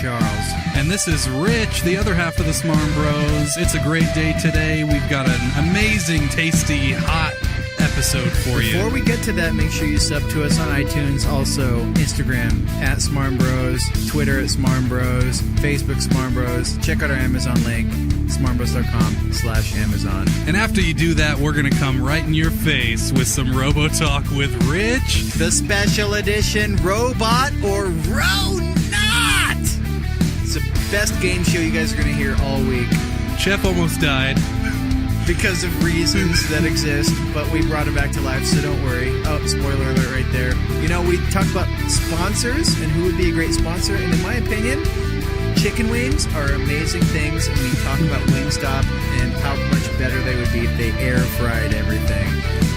Charles. And this is Rich, the other half of the SmarmBros. It's a great day today. We've got an amazing, tasty, hot episode for you. Before we get to that, make sure you sub to us on iTunes. Also, Instagram at SmarmBros, Twitter at SmarmBros, Facebook SmarmBros. Check out our Amazon link, smarmbros.com/Amazon. And after you do that, we're going to come right in your face with some Robo-Talk with Rich. The special edition Robot or Ro-Not! It's the best game show you guys are going to hear all week. Cheff almost died. Because of reasons that exist, but we brought it back to life, so don't worry. Oh, spoiler alert right there. You know, we talk about sponsors and who would be a great sponsor, and in my opinion, chicken wings are amazing things, and we talk about Wingstop and how much better they would be if they air-fried everything.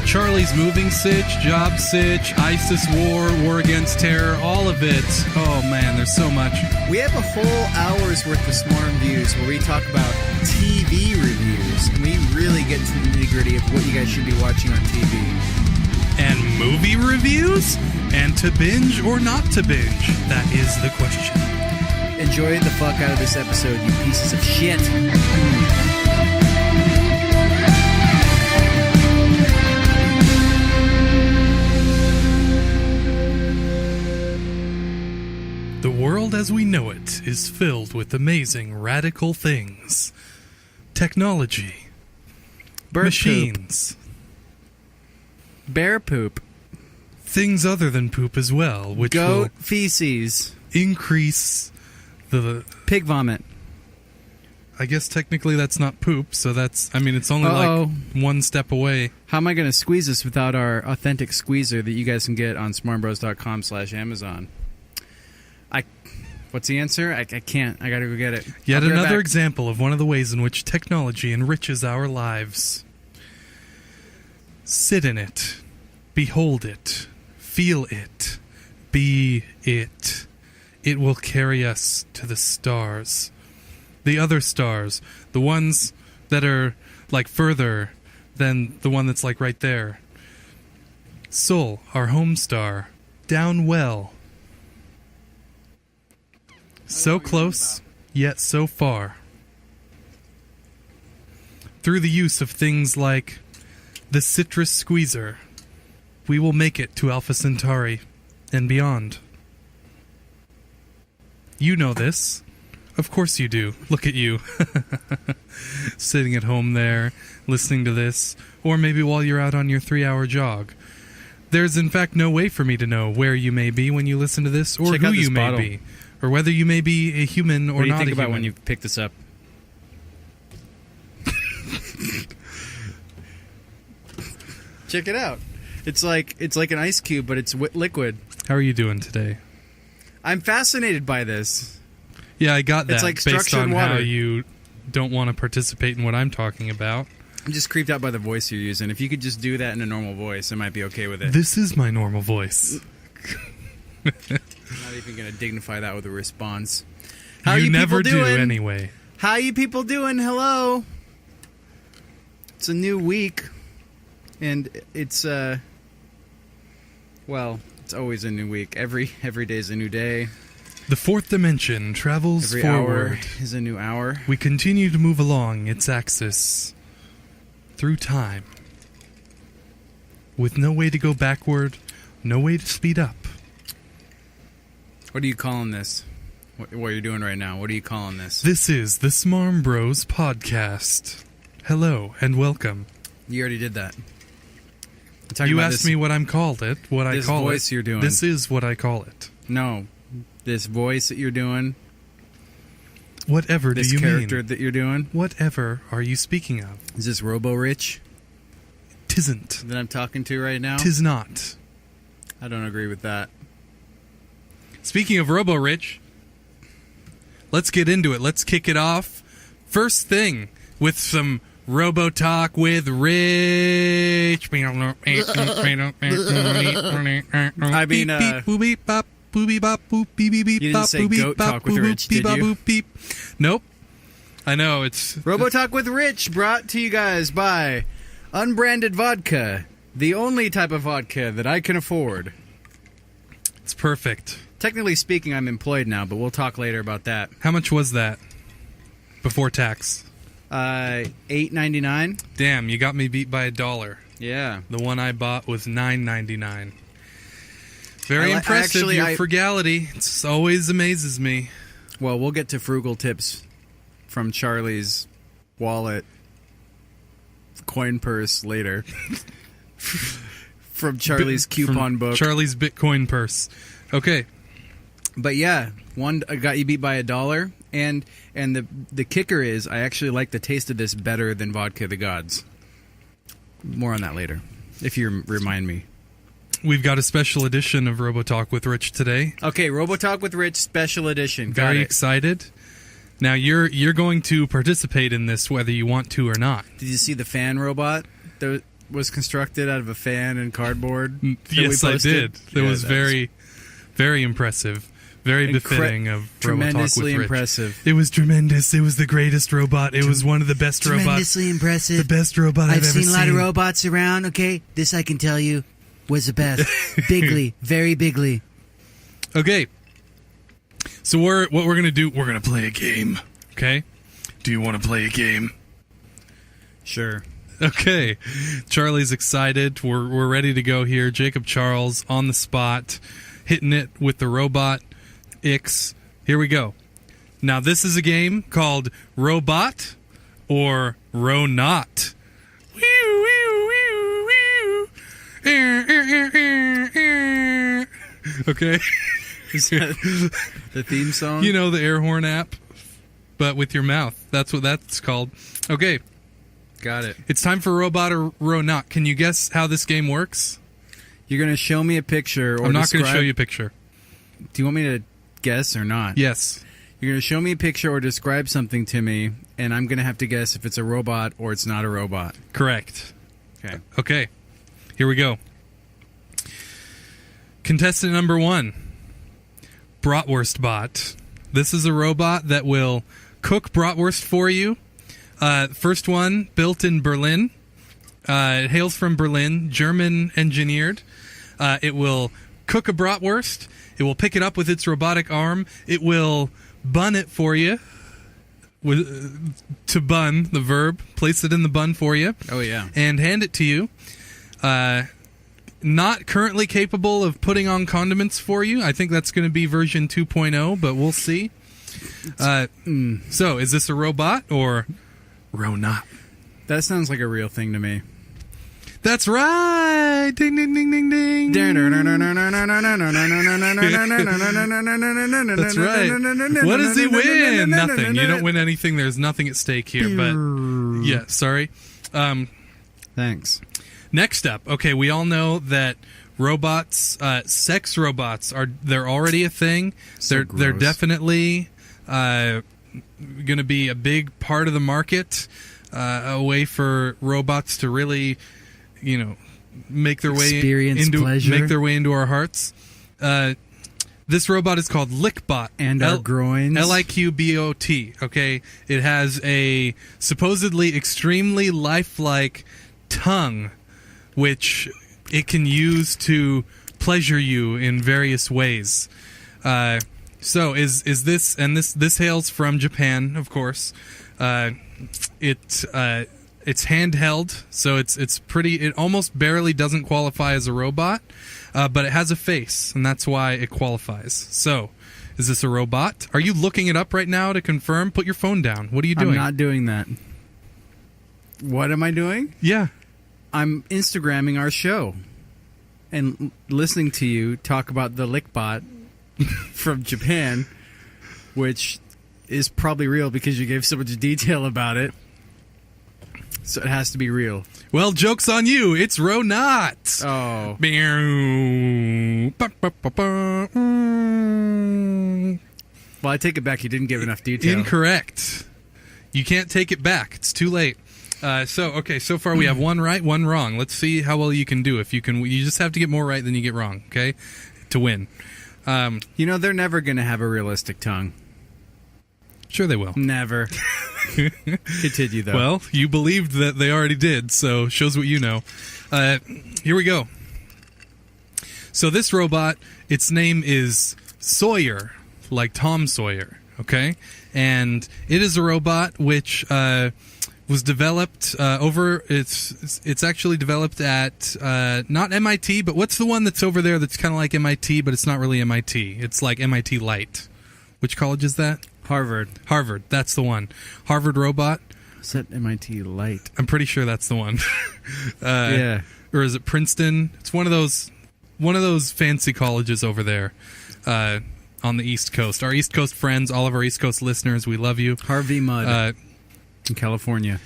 Charlie's moving Sitch, job Sitch, ISIS war against terror, all of it. Oh man, there's so much. We have a whole hour's worth of Smarmviews where we talk about TV reviews, and we really get to the nitty-gritty of what you guys should be watching on TV. And movie reviews? And to binge or not to binge? That is the question. Enjoy the fuck out of this episode, you pieces of shit. The world as we know it is filled with amazing, radical things. Technology. Bird machines. Poop. Bear poop. Things other than poop as well, which Goat will feces. increase the... Pig vomit. I guess technically that's not poop, so that's... I mean, it's only like one step away. How am I going to squeeze this without our authentic squeezer that you guys can get on smarmbros.com/Amazon? What's the answer? I can't. I gotta go get it. Yet another example of one of the ways in which technology enriches our lives. Sit in it. Behold it. Feel it. Be it. It will carry us to the stars. The other stars. The ones that are, like, further than the one that's, like, right there. Saul, our home star. Down well. So close, yet so far. Through the use of things like the citrus squeezer, we will make it to Alpha Centauri and beyond. You know this. Of course you do. Look at you. Sitting at home there, listening to this, or maybe while you're out on your 3-hour jog. There's in fact no way for me to know where you may be when you listen to this, or who you may be. Or whether you may be a human or not a human. What do you think about when you pick this up? Check it out. It's like an ice cube, but it's liquid. How are you doing today? I'm fascinated by this. Yeah, I got that. It's like based on water. How you don't want to participate in what I'm talking about. I'm just creeped out by the voice you're using. If you could just do that in a normal voice, I might be okay with it. This is my normal voice. I'm not even going to dignify that with a response. How you are you never people doing? Do anyway. How you people doing? Hello. It's a new week, and it's well, it's always a new week. Every day is a new day. The fourth dimension travels Every forward. hour is a new hour. We continue to move along its axis through time, with no way to go backward, no way to speed up. What are you calling this? What you're doing right now? What are you calling this? This is the SmarmBros podcast. Hello and welcome. You already did that. You asked me what I'm called it. What I call it. This voice you're doing. This is what I call it. No, this voice that you're doing. Whatever do you mean? This character that you're doing. Whatever are you speaking of? Is this Robo-Rich? Tisn't. That I'm talking to right now? Tis not. I don't agree with that. Speaking of Robo-Rich, let's get into it. Let's kick it off. First thing, with some Robo-Talk with Rich. I mean, you didn't say goat talk with Rich, did you? Nope. I know, it's... Robo-Talk with Rich, brought to you guys by Unbranded Vodka, the only type of vodka that I can afford. It's perfect. Technically speaking, I'm employed now, but we'll talk later about that. How much was that before tax? $8.99. Damn, you got me beat by $1. Yeah. The one I bought was $9.99. Very impressive. Your frugality. It always amazes me. Well, we'll get to frugal tips from Charlie's wallet coin purse later. From Charlie's coupon book. Charlie's Bitcoin purse. Okay. But yeah, one got you beat by $1, and the kicker is I actually like the taste of this better than Vodka the Gods. More on that later, if you remind me. We've got a special edition of Robo-Talk with Rich today. Okay, Robo-Talk with Rich special edition. Very excited. Now you're going to participate in this whether you want to or not. Did you see the fan robot that was constructed out of a fan and cardboard? Yes, I did. It was very, very impressive. Very befitting of Robo-Talk with Rich. Tremendously impressive. It was tremendous. It was the greatest robot. It was one of the best robots. Tremendously impressive. The best robot I've ever seen. I've seen a lot of robots around, okay? This I can tell you was the best. Bigly. Very bigly. Okay. So what we're going to do, we're going to play a game. Okay? Do you want to play a game? Sure. Okay. Charlie's excited. We're ready to go here. Jacob Charles on the spot, hitting it with the robot. Ix. Here we go. Now, this is a game called Robot or Ro-Not. Okay. Is that the theme song? You know, the air horn app, but with your mouth. That's what that's called. Okay. Got it. It's time for Robot or Ro-Not. Can you guess how this game works? You're going to show me a picture or I'm not going to show you a picture. Do you want me to guess or not? Yes. You're going to show me a picture or describe something to me, and I'm going to have to guess if it's a robot or it's not a robot. Correct. Okay. Okay. Here we go. Contestant number 1. Bratwurst Bot. This is a robot that will cook bratwurst for you. First one, built in Berlin. It hails from Berlin, German engineered. It will cook a bratwurst. It will pick it up with its robotic arm. It will bun it for you. To bun, the verb. Place it in the bun for you. Oh, yeah. And hand it to you. Not currently capable of putting on condiments for you. I think that's going to be version 2.0, but we'll see. So, is this a robot or Ro-Not? That sounds like a real thing to me. That's right! Ding, ding, ding, ding, ding! That's right. What does he win? Nothing. You don't win anything. There's nothing at stake here, but... Yeah, sorry. Thanks. Next up, okay, we all know that robots, sex robots, they're already a thing. They're definitely going to be a big part of the market, a way for robots to really, make their way into our hearts. This robot is called Lickbot. And our groins. Liqbot, okay? It has a supposedly extremely lifelike tongue, which it can use to pleasure you in various ways. So is this, and this hails from Japan, of course. It's handheld, so it's pretty. It almost barely doesn't qualify as a robot, but it has a face, and that's why it qualifies. So, is this a robot? Are you looking it up right now to confirm? Put your phone down. What are you doing? I'm not doing that. What am I doing? Yeah. I'm Instagramming our show and listening to you talk about the Lickbot from Japan, which is probably real because you gave so much detail about it. So it has to be real. Well, joke's on you. It's Ro-Not. Oh. Well, I take it back. You didn't give enough detail. Incorrect. You can't take it back. It's too late. So far we have one right, one wrong. Let's see how well you can do. If you can, you just have to get more right than you get wrong, okay, to win. They're never going to have a realistic tongue. Sure they will. Never. Continue, though. Well, you believed that they already did, so shows what you know. Here we go. So this robot, its name is Sawyer, like Tom Sawyer, okay? And it is a robot which was developed it's actually developed at not MIT, but what's the one that's over there that's kind of like MIT, but it's not really MIT. It's like MIT Light. Which college is that? Harvard. Harvard, that's the one. Harvard robot. Is that MIT Light? I'm pretty sure that's the one. Yeah. Or is it Princeton? It's one of those fancy colleges over there on the East Coast. Our East Coast friends, all of our East Coast listeners, we love you. Harvey Mudd in California.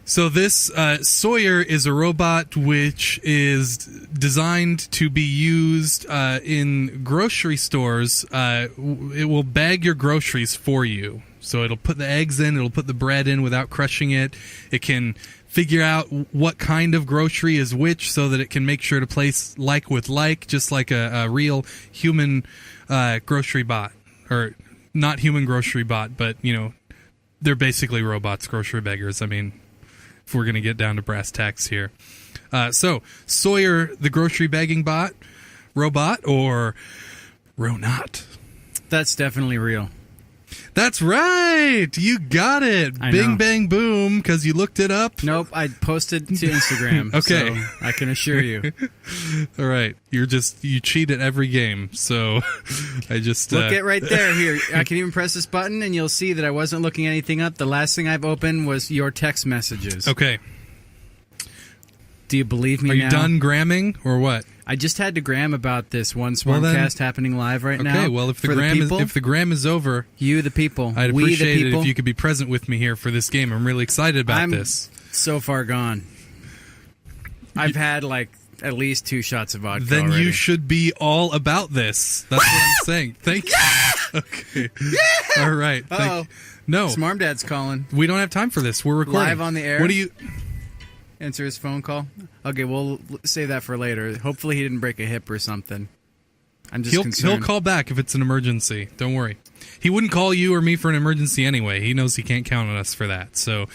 So this Sawyer is a robot which is designed to be used in grocery stores. It will bag your groceries for you. So it'll put the eggs in, it'll put the bread in without crushing it. It can figure out what kind of grocery is which so that it can make sure to place like with like, just like a real human grocery bot. Or not human grocery bot, but, you know, they're basically robots, grocery beggars. I mean, if we're going to get down to brass tacks here. So, Sawyer, the grocery bagging robot, or Ronot? That's definitely real. That's right! You got it! Bing, bang, boom, because you looked it up? Nope, I posted to Instagram. Okay. So I can assure you. All right. You cheat at every game, so I just... Look it right there. Here, I can even press this button, and you'll see that I wasn't looking anything up. The last thing I've opened was your text messages. Okay. Do you believe me now? Are you done gramming, or what? I just had to gram about this one Smarmcast happening live right now. Okay, well, if the gram is over... You, the people. I'd We, appreciate the people. it if you could be present with me here for this game. I'm really excited about this. So far gone. I've had, like, at least 2 shots of vodka Then already. you should be all about this. That's what I'm saying. Thank you. Okay. All right. Uh-oh. No. Smarm Dad's calling. We don't have time for this. We're recording. Live on the air? What do you... Answer his phone call. Okay, we'll save that for later. Hopefully he didn't break a hip or something. I'm just concerned. He'll call back if it's an emergency. Don't worry. He wouldn't call you or me for an emergency anyway. He knows he can't count on us for that. So,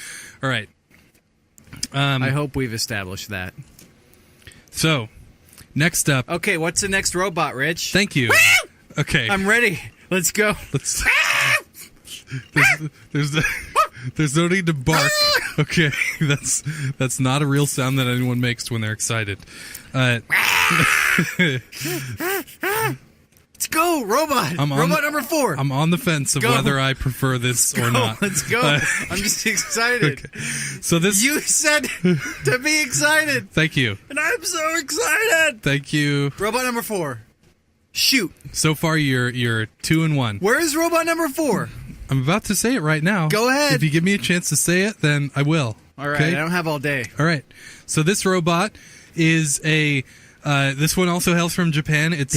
all right. I hope we've established that. So, next up. Okay, what's the next robot, Rich? Thank you. Okay. I'm ready. Let's go. There's no need to bark. Okay, that's not a real sound that anyone makes when they're excited. Let's go, robot. Robot number 4. I'm on the fence of whether I prefer this or not. Let's go. I'm just excited. Okay. So this You said to be excited. Thank you. And I'm so excited. Thank you. Robot number 4. Shoot. So far you're 2 and 1. Where is robot number 4? I'm about to say it right now. Go ahead. If you give me a chance to say it, then I will. All right, okay? I don't have all day. All right. So this robot is this one also hails from Japan. It's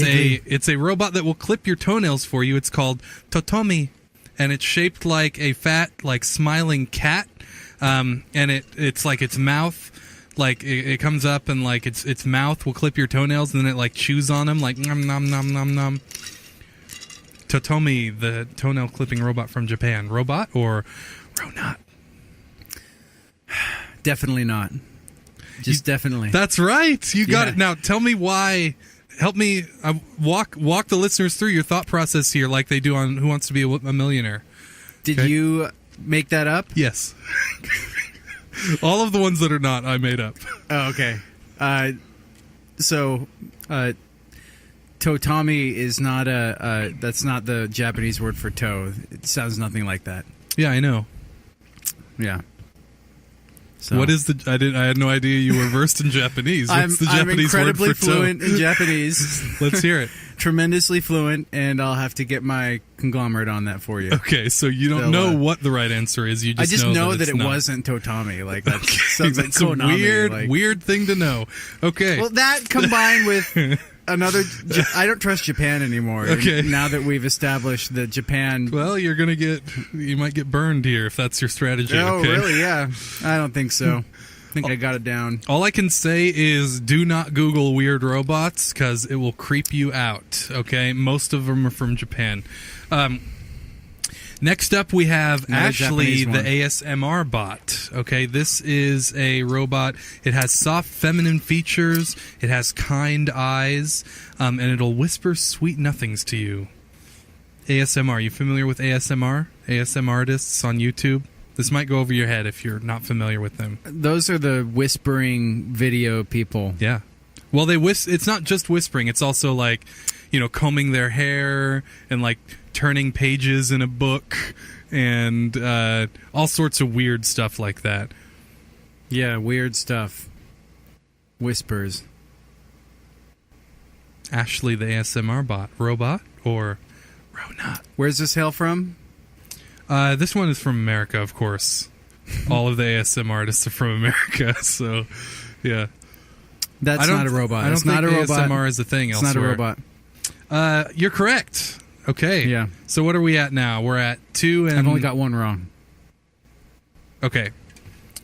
a robot that will clip your toenails for you. It's called Totomi, and it's shaped like a fat, like smiling cat. And it's like its mouth, like it comes up and like its mouth will clip your toenails, and then it like chews on them, like nom nom nom nom nom. Totomi, the toenail clipping robot from Japan. Robot or Ronot? Definitely not. Just definitely. That's right. You got it. Now tell me why. Help me walk the listeners through your thought process here, like they do on Who Wants to Be a Millionaire. Did you make that up? Yes. All of the ones that are not, I made up. Oh, okay. Totomi is not that's not the Japanese word for toe. It sounds nothing like that. Yeah, I know. Yeah. So. What is I had no idea you were versed in Japanese. What's the Japanese word for toe? I'm incredibly fluent in Japanese. Let's hear it. Tremendously fluent, and I'll have to get my conglomerate on that for you. Okay, so you don't know what the right answer is. You just know that it wasn't Totomi. Like that sounds like that's Konami. a weird thing to know. Okay. Well, that combined with another... I don't trust Japan anymore. Okay. Now that we've established that Japan... Well, you might get burned here if that's your strategy. Oh, okay? really? Yeah. I don't think so. I think I got it down. All I can say is do not Google weird robots because it will creep you out, okay? Most of them are from Japan. Next up, we have Ashley, the ASMR bot. Okay, this is a robot. It has soft feminine features. It has kind eyes, and it'll whisper sweet nothings to you. ASMR. You familiar with ASMR? ASM artists on YouTube? This might go over your head if you're not familiar with them. Those are the whispering video people. Yeah. Well, it's not just whispering. It's also like, combing their hair and like turning pages in a book and all sorts of weird stuff like that. Yeah, weird stuff. Whispers. Ashley, the ASMR bot. Robot or Ronot? Where's this hail from? This one is from America, of course. All of the ASM artists are from America, so yeah. That's not a robot. I don't think not a robot. ASMR is a thing elsewhere. It's not a robot. You're correct. Okay. Yeah. So what are we at now? We're at 2 and... I've only got one wrong. Okay.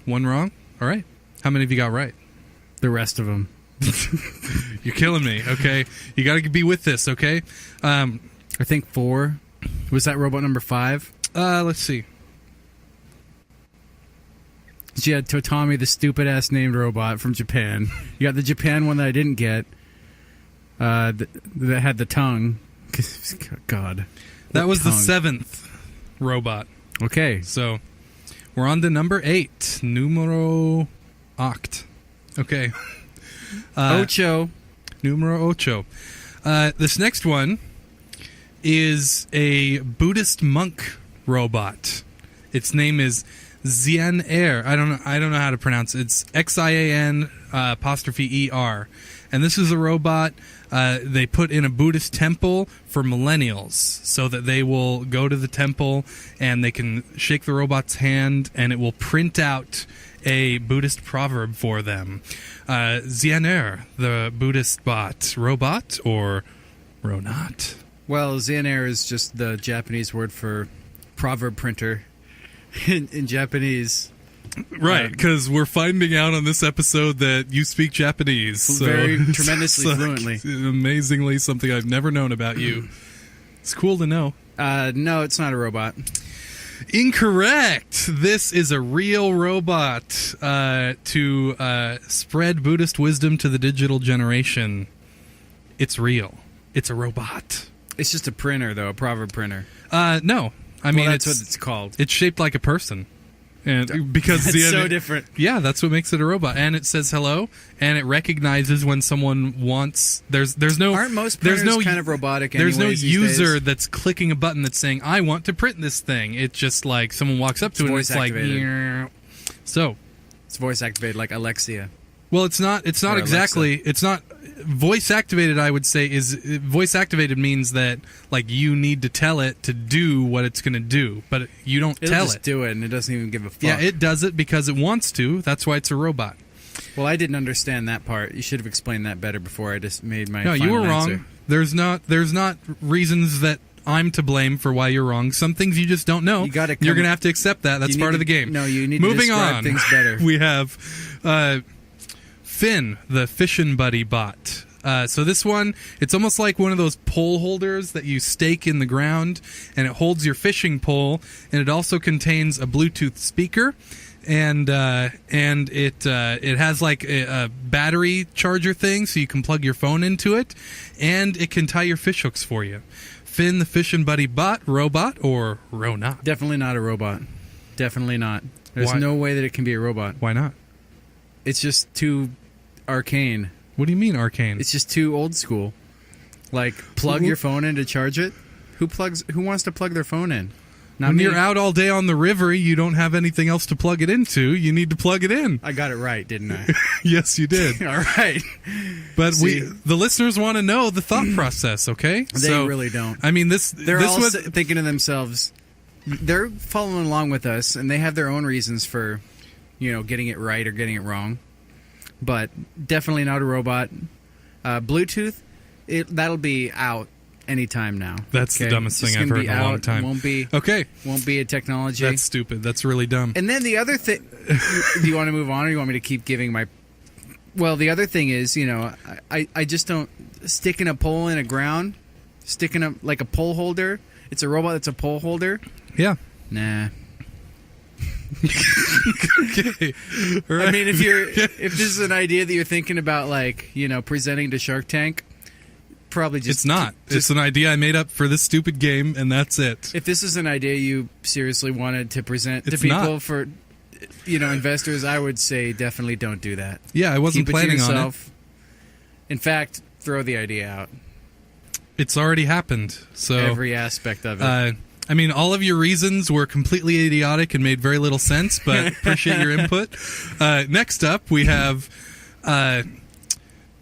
One wrong? All right. How many have you got right? The rest of them. You're killing me, okay? You got to be with this, okay? I think 4. Was that robot number 5? Let's see. She had Totami, the stupid-ass named robot from Japan. You got the Japan one that I didn't get. That had the tongue. God. That was the 7th robot. Okay. So, we're on to number 8. Numero 8. Okay. Ocho. Numero 8. This next one is a Buddhist monk robot. Its name is Xian-er. I don't know how to pronounce it. It's Xian ''er. And this is a robot they put in a Buddhist temple for millennials so that they will go to the temple and they can shake the robot's hand and it will print out a Buddhist proverb for them. Xian-er, the Buddhist bot. Robot or Ronot? Well, Xian-er is just the Japanese word for proverb printer in Japanese. Right, because we're finding out on this episode that you speak Japanese. So very tremendously fluently. Amazingly, something I've never known about you. It's cool to know. No, it's not a robot. Incorrect. This is a real robot to spread Buddhist wisdom to the digital generation. It's real. It's a robot. It's just a printer, though, a proverb printer. No. I mean, that's what it's called. It's shaped like a person. And because it's so different. Yeah, that's what makes it a robot. And it says hello, and it recognizes when someone wants. There's no. Aren't most printers kind of robotic? There's no these user days? that's clicking a button that's saying, "I want to print this thing." It's just like someone walks up to it, and it's like, "Meow." So it's voice activated, like Alexia. Well, it's not exactly. It's not voice activated. I would say voice activated means that like you need to tell it to do what it's going to do, but you don't tell it. Do it, and it doesn't even give a fuck. Yeah, it does it because it wants to. That's why it's a robot. Well, I didn't understand that part. You should have explained that better before I just made my. No, you were wrong. Answer. There's not reasons that I'm to blame for why you're wrong. Some things you just don't know. You're going to have to accept that. That's part of the game. No, you need Moving to describe on. Things better. We have Finn, the fishing buddy bot. So this one, it's almost like one of those pole holders that you stake in the ground, and it holds your fishing pole, and it also contains a Bluetooth speaker, and it has like a battery charger thing, so you can plug your phone into it, and it can tie your fish hooks for you. Finn, the fishing buddy bot, robot or Ronot? Definitely not a robot. Definitely not. There's no way that it can be a robot. Why not? It's just too arcane. What do you mean arcane? It's just too old school. Like, plug your phone in to charge it? Who wants to plug their phone in? When you're out all day on the river, you don't have anything else to plug it into. You need to plug it in. I got it right, didn't I? Yes, you did. All right. But the listeners want to know the thought process, okay? They really don't. I mean, they're all thinking to themselves, they're following along with us, and they have their own reasons for, getting it right or getting it wrong. But definitely not a robot. Bluetooth, that'll be out anytime now. That's the dumbest thing I've heard in a long time. Won't be a technology. That's stupid. That's really dumb. And then the other thing, do you want to move on, or do you want me to keep giving my? Well, the other thing is, I just don't sticking a pole in a ground, sticking like a pole holder. It's a robot that's a pole holder. Yeah. Nah. Okay. Right. I mean, if this is an idea that you're thinking about, like, presenting to Shark Tank, probably just... It's not. It's an idea I made up for this stupid game, and that's it. If this is an idea you seriously wanted to present to It's people not. for, investors, I would say definitely don't do that. Yeah, I wasn't Keep it to planning on it. yourself. In fact, throw the idea out. It's already happened. So Every aspect of it. I mean, all of your reasons were completely idiotic and made very little sense, but appreciate your input. Next up, we have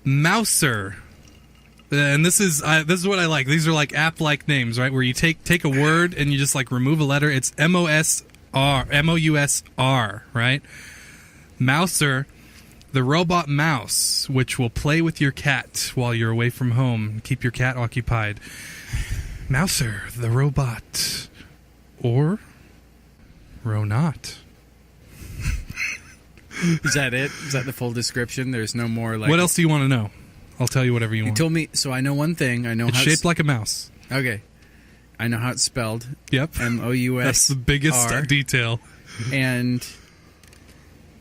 Mouser. And this is what I like. These are like app-like names, right? Where you take a word and you just like remove a letter. It's M-O-U-S-R, right? Mouser, the robot mouse, which will play with your cat while you're away from home. Keep your cat occupied. Mouser, the robot. Or Ronot. Is that it? Is that the full description? There's no more like... What else do you want to know? I'll tell you whatever you You want. told me... So I know one thing. I know It's how shaped like a mouse. Okay. I know how it's spelled. Yep. M-O-U-S-R. That's the biggest detail. And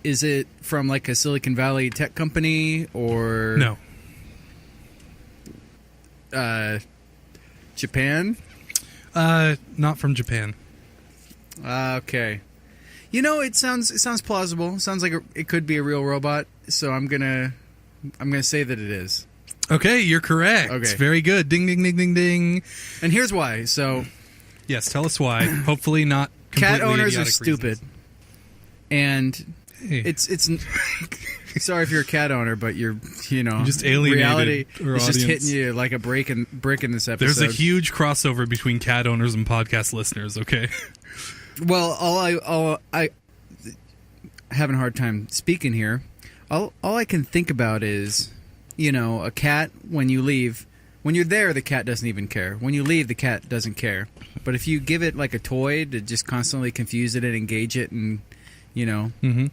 is it from like a Silicon Valley tech company or... No. Japan? Not from Japan. Okay. It sounds plausible. It sounds like it could be a real robot. So I'm gonna say that it is. Okay, you're correct. Okay. Very good. Ding, ding, ding, ding, ding. And here's why. So Yes, tell us why. Hopefully not completely cat owners are idiotic stupid, reasons. and Hey, it's sorry if you're a cat owner, but you just alienated reality our is just audience. hitting you like a brick in this episode. there's a huge crossover between cat owners and podcast listeners, okay? Well, I having a hard time speaking here. All I can think about is, a cat when you leave. When you're there, the cat doesn't even care. When you leave, the cat doesn't care. But if you give it like a toy to just constantly confuse it and engage it, and Mm-hmm.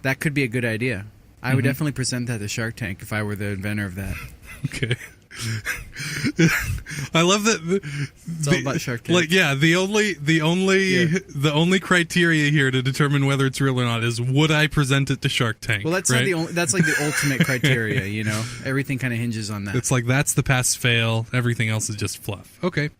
that could be a good idea. I would definitely present that to Shark Tank if I were the inventor of that. Okay. I love that. It's all about Shark Tank. Like, yeah, the only criteria here to determine whether it's real or not is would I present it to Shark Tank? Well, that's right? not the only. That's like the ultimate criteria. Everything kind of hinges on that. It's like that's the pass fail. Everything else is just fluff. Okay.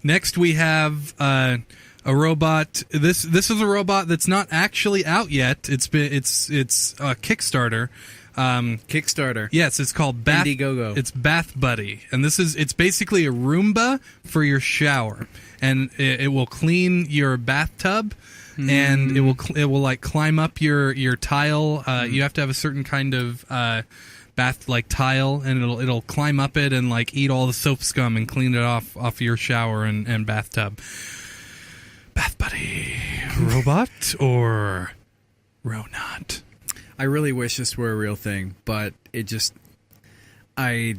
Next we have a robot. This is a robot that's not actually out yet. It's a Kickstarter. Kickstarter. Yes, it's called Bath. Indiegogo. It's Bath Buddy, and it's basically a Roomba for your shower, and it will clean your bathtub, and it will like climb up your tile. You have to have a certain kind of bath like tile, and it'll climb up it and like eat all the soap scum and clean it off your shower and bathtub. Bath Buddy, robot or Ronot? I really wish this were a real thing, but it just I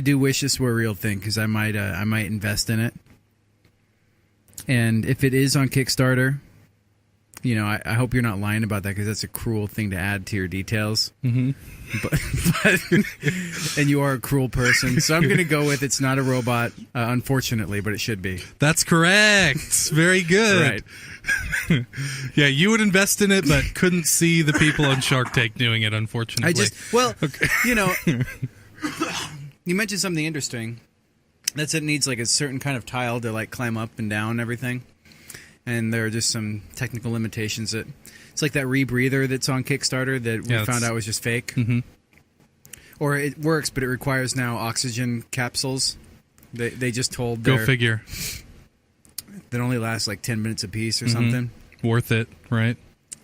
do wish this were a real thing because I might invest in it. And if it is on Kickstarter, I hope you're not lying about that because that's a cruel thing to add to your details. Mm-hmm. But and you are a cruel person, so I'm going to go with it's not a robot, unfortunately, but it should be. That's correct. Very good. Right. Yeah, you would invest in it, but couldn't see the people on Shark Tank doing it, unfortunately. You mentioned something interesting. That's it needs like a certain kind of tile to like climb up and down and everything. And there are just some technical limitations that it's like that rebreather that's on Kickstarter that we found out was just fake. Mm-hmm. Or it works, but it requires now oxygen capsules. They just told Go figure. that only last like 10 minutes apiece or something. Worth it, right?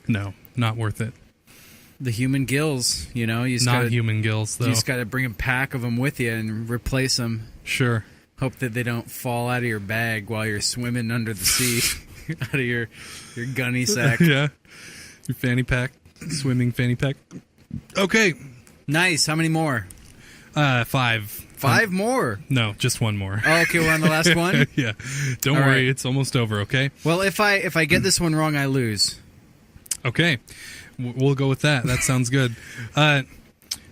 No, not worth it. The human gills, you just Not gotta, human gills, though. You just got to bring a pack of them with you and replace them. Sure. Hope that they don't fall out of your bag while you're swimming under the sea, out of your gunny sack. Yeah. Your fanny pack. Swimming fanny pack. Okay. Nice. How many more? 5. 5 more? No, just one more. Oh, okay, we're on the last one? Yeah. Don't All worry, right. it's almost over, okay? Well, if I get this one wrong, I lose. Okay. We'll go with that. That sounds good.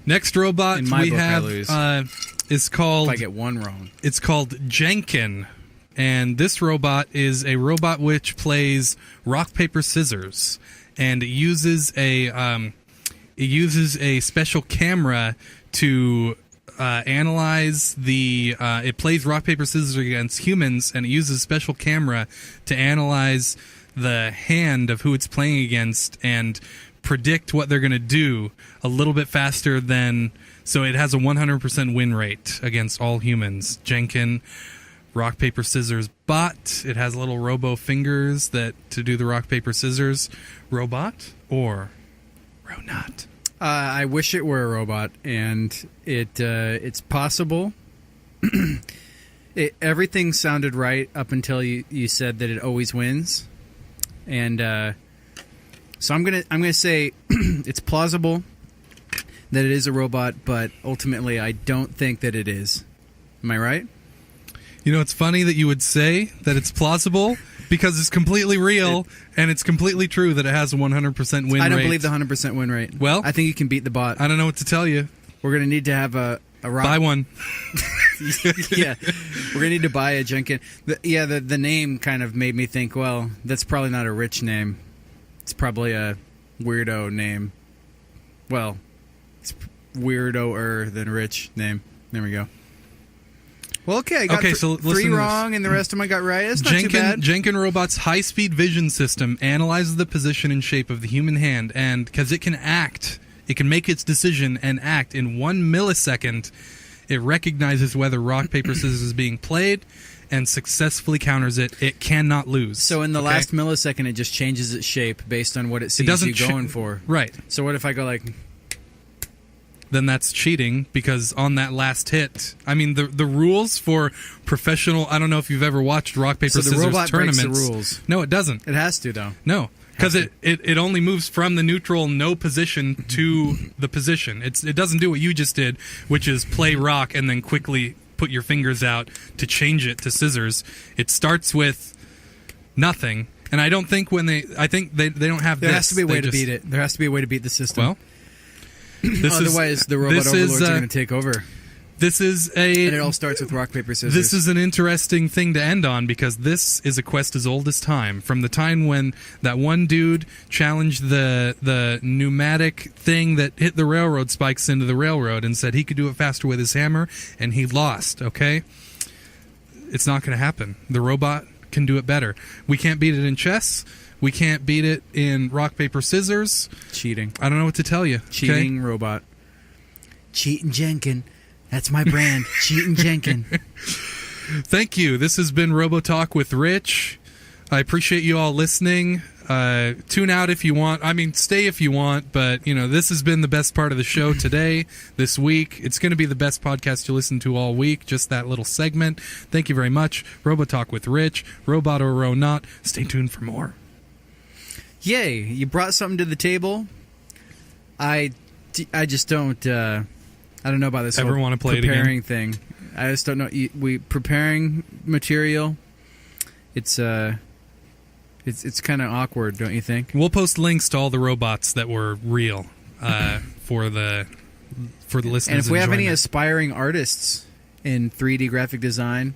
Next robot In my we book, I have lose. is called... If I get one wrong. It's called Jenkin. And this robot is a robot which plays rock, paper, scissors. And it uses a special camera to analyze the. It plays rock paper scissors against humans, and it uses a special camera to analyze the hand of who it's playing against and predict what they're going to do a little bit faster than. So it has a 100% win rate against all humans. Jenkin, rock paper scissors bot. It has little robo fingers that to do the rock paper scissors. Robot or Ronot? I wish it were a robot, and it's possible. Everything sounded right up until you said that it always wins, and so I'm gonna say it's plausible that it is a robot, but ultimately I don't think that it is. Am I right? You know, it's funny that you would say that it's plausible because it's completely real and it's completely true that it has a 100% win rate. I don't believe the 100% win rate. Well, I think you can beat the bot. I don't know what to tell you. We're going to need to have a rock. Buy one. Yeah. We're going to need to buy a Jenkin. The name kind of made me think, well, that's probably not a rich name. It's probably a weirdo name. Well, it's weirdo-er than rich name. There we go. Well, okay, I got so three wrong, and the rest of them I got right. It's not too bad. Jenkin Robot's high-speed vision system analyzes the position and shape of the human hand, and because it can act, it can make its decision and act in 1 millisecond. It recognizes whether rock, paper, scissors is being played and successfully counters it. It cannot lose. So in the last millisecond, it just changes its shape based on what it sees you going for. Right. So what if I go like... Then that's cheating because on that last hit, I mean the rules for professional. I don't know if you've ever watched rock paper scissors robot tournaments. breaks the rules. No, it doesn't. It has to though. No, because it only moves from the neutral no position to the position. It doesn't do what you just did, which is play rock and then quickly put your fingers out to change it to scissors. It starts with nothing, and I don't think I think they don't have. There has to be a way to beat it. There has to be a way to beat the system. Well. Otherwise, the robot overlords are going to take over. And it all starts with rock, paper, scissors. This is an interesting thing to end on because this is a quest as old as time. From the time when that one dude challenged the pneumatic thing that hit the railroad spikes into the railroad and said he could do it faster with his hammer, and he lost, okay? It's not going to happen. The robot can do it better. We can't beat it in chess. We can't beat it in rock, paper, scissors. Cheating. I don't know what to tell you. Cheating robot. Cheating Jenkin. That's my brand. Cheating Jenkin. Thank you. This has been Robo-Talk with Rich. I appreciate you all listening. Tune out if you want. I mean, stay if you want. But, this has been the best part of the show today, this week. It's going to be the best podcast you listen to all week, just that little segment. Thank you very much. Robo-Talk with Rich. Robot or Ro-Not. Stay tuned for more. Yay, you brought something to the table. I just don't I don't know about this ever whole want to play preparing it thing. I just don't know. We preparing material. It's kind of awkward, don't you think? We'll post links to all the robots that were real for the listeners. And if we have any aspiring artists in 3D graphic design,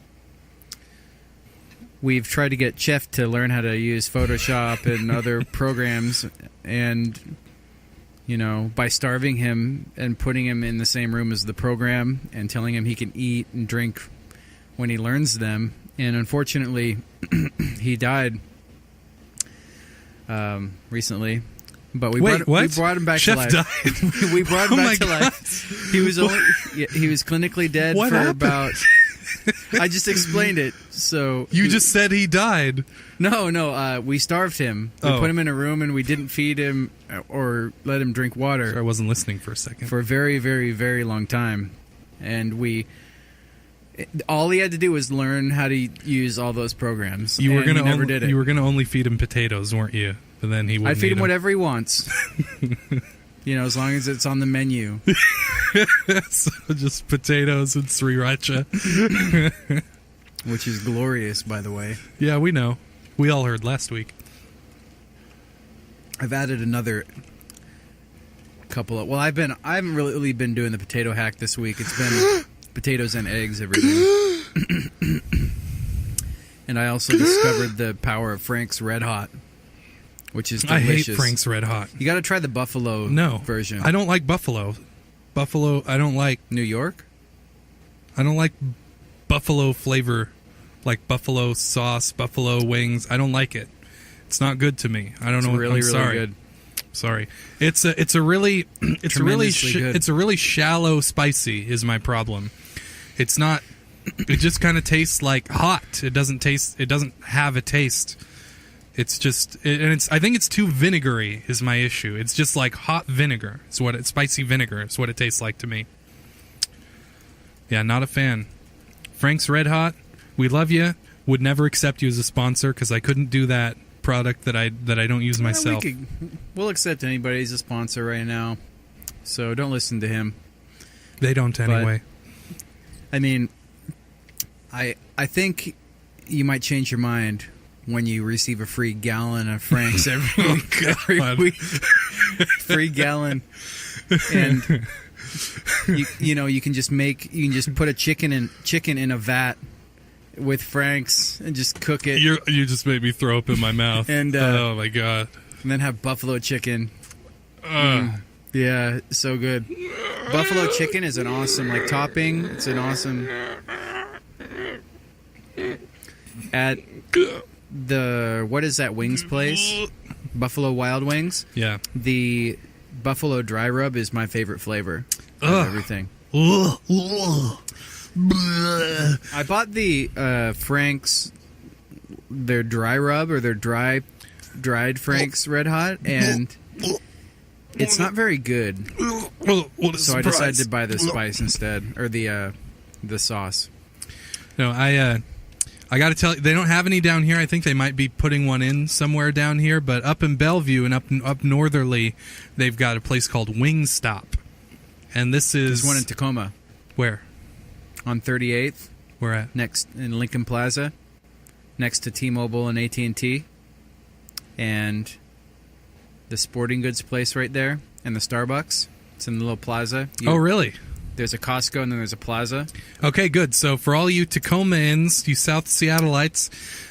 we've tried to get Cheff to learn how to use Photoshop and other programs, and by starving him and putting him in the same room as the program and telling him he can eat and drink when he learns them. And unfortunately, he died recently. But we brought him back Cheff to life. Died. We brought him back to God. Life. He was clinically dead what for happened? about. I just explained it. So you just said he died. No. We starved him. We put him in a room and we didn't feed him or let him drink water. Sorry, I wasn't listening for a second. For a very, very, very long time, and all he had to do was learn how to use all those programs. You were going to You were going to only feed him potatoes, weren't you? But then he wouldn't. I feed him whatever he wants. As long as it's on the menu. So just potatoes and sriracha. Which is glorious, by the way. Yeah, we know. We all heard last week. I've added another couple of... Well, I haven't really been doing the potato hack this week. It's been potatoes and eggs every day. And I also discovered the power of Frank's Red Hot, which is delicious. I hate Frank's Red Hot. You got to try the buffalo version. I don't like buffalo. buffalo. I don't like New York? buffalo flavor, like buffalo sauce, buffalo wings. I don't like it. It's not good to me. I don't know. Really, I'm sorry. good. Sorry. It's a really shallow spicy is my problem. It's not. It just kind of tastes like hot. It doesn't have a taste. It's just, I think it's too vinegary is my issue. It's just like hot vinegar. Spicy vinegar is what it tastes like to me. Yeah, not a fan. Frank's Red Hot, we love you. Would never accept you as a sponsor because I couldn't do that product that I don't use myself. We'll accept anybody as a sponsor right now. So don't listen to him. They don't anyway. I mean, I think you might change your mind when you receive a free gallon of Frank's every week. Free gallon. And you can just put a chicken in a vat with Frank's and just cook it. You just made me throw up in my mouth. And oh my god. And then have buffalo chicken. Yeah, so good. Buffalo chicken is an awesome topping. It's an awesome at the what is that wings place? Buffalo Wild Wings. Yeah. The buffalo dry rub is my favorite flavor of everything. I bought the Frank's their dry rub or their dried Frank's Red Hot and it's not very good. So I decided to buy the spice instead or the sauce. No, I got to tell you, they don't have any down here. I think they might be putting one in somewhere down here, but up in Bellevue and up northerly, they've got a place called Wingstop. And this is... There's one in Tacoma. Where? On 38th. Where at? Next in Lincoln Plaza, next to T-Mobile and AT&T. And the sporting goods place right there, and the Starbucks. It's in the little plaza. Oh, really? There's a Costco and then there's a plaza. Okay, good. So for all you Tacomaans, you South Seattleites,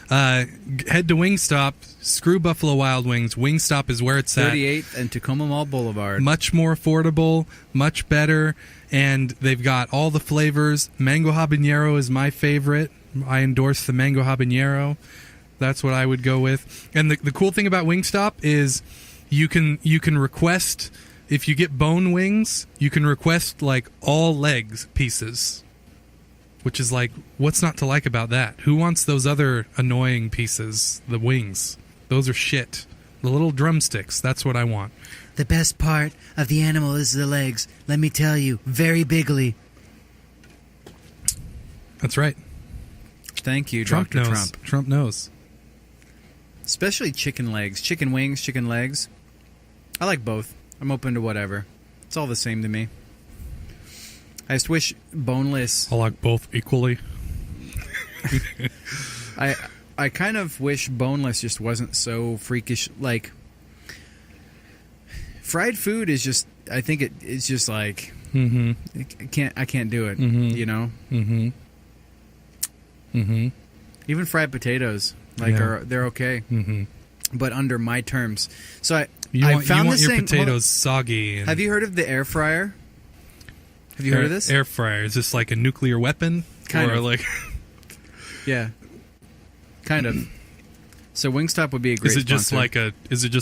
head to Wingstop. Screw Buffalo Wild Wings. Wingstop is where it's at. 38th and Tacoma Mall Boulevard. Much more affordable, much better, and they've got all the flavors. Mango habanero is my favorite. I endorse the mango habanero. That's what I would go with. And the cool thing about Wingstop is you can request... If you get bone wings, you can request all legs pieces, which is what's not to like about that? Who wants those other annoying pieces, the wings? Those are shit. The little drumsticks, that's what I want. The best part of the animal is the legs. Let me tell you, very bigly. That's right. Thank you, Trump Dr. knows. Trump. Trump knows. Especially chicken legs. Chicken wings, chicken legs. I like both. I'm open to whatever. It's all the same to me. I just wish boneless... I like both equally. I kind of wish boneless just wasn't so freakish. Fried food is just... I think it's just Mm-hmm. I can't do it, you know? Mm-hmm. Mm-hmm. Even fried potatoes, they're okay. Mm-hmm. But under my terms. So You want this your thing, potatoes soggy. Have you heard of the air fryer? Have you heard of this? Air fryer. Is this like a nuclear weapon? Kind or of. Yeah. Kind of. So Wingstop would be a great Is it just sponsor.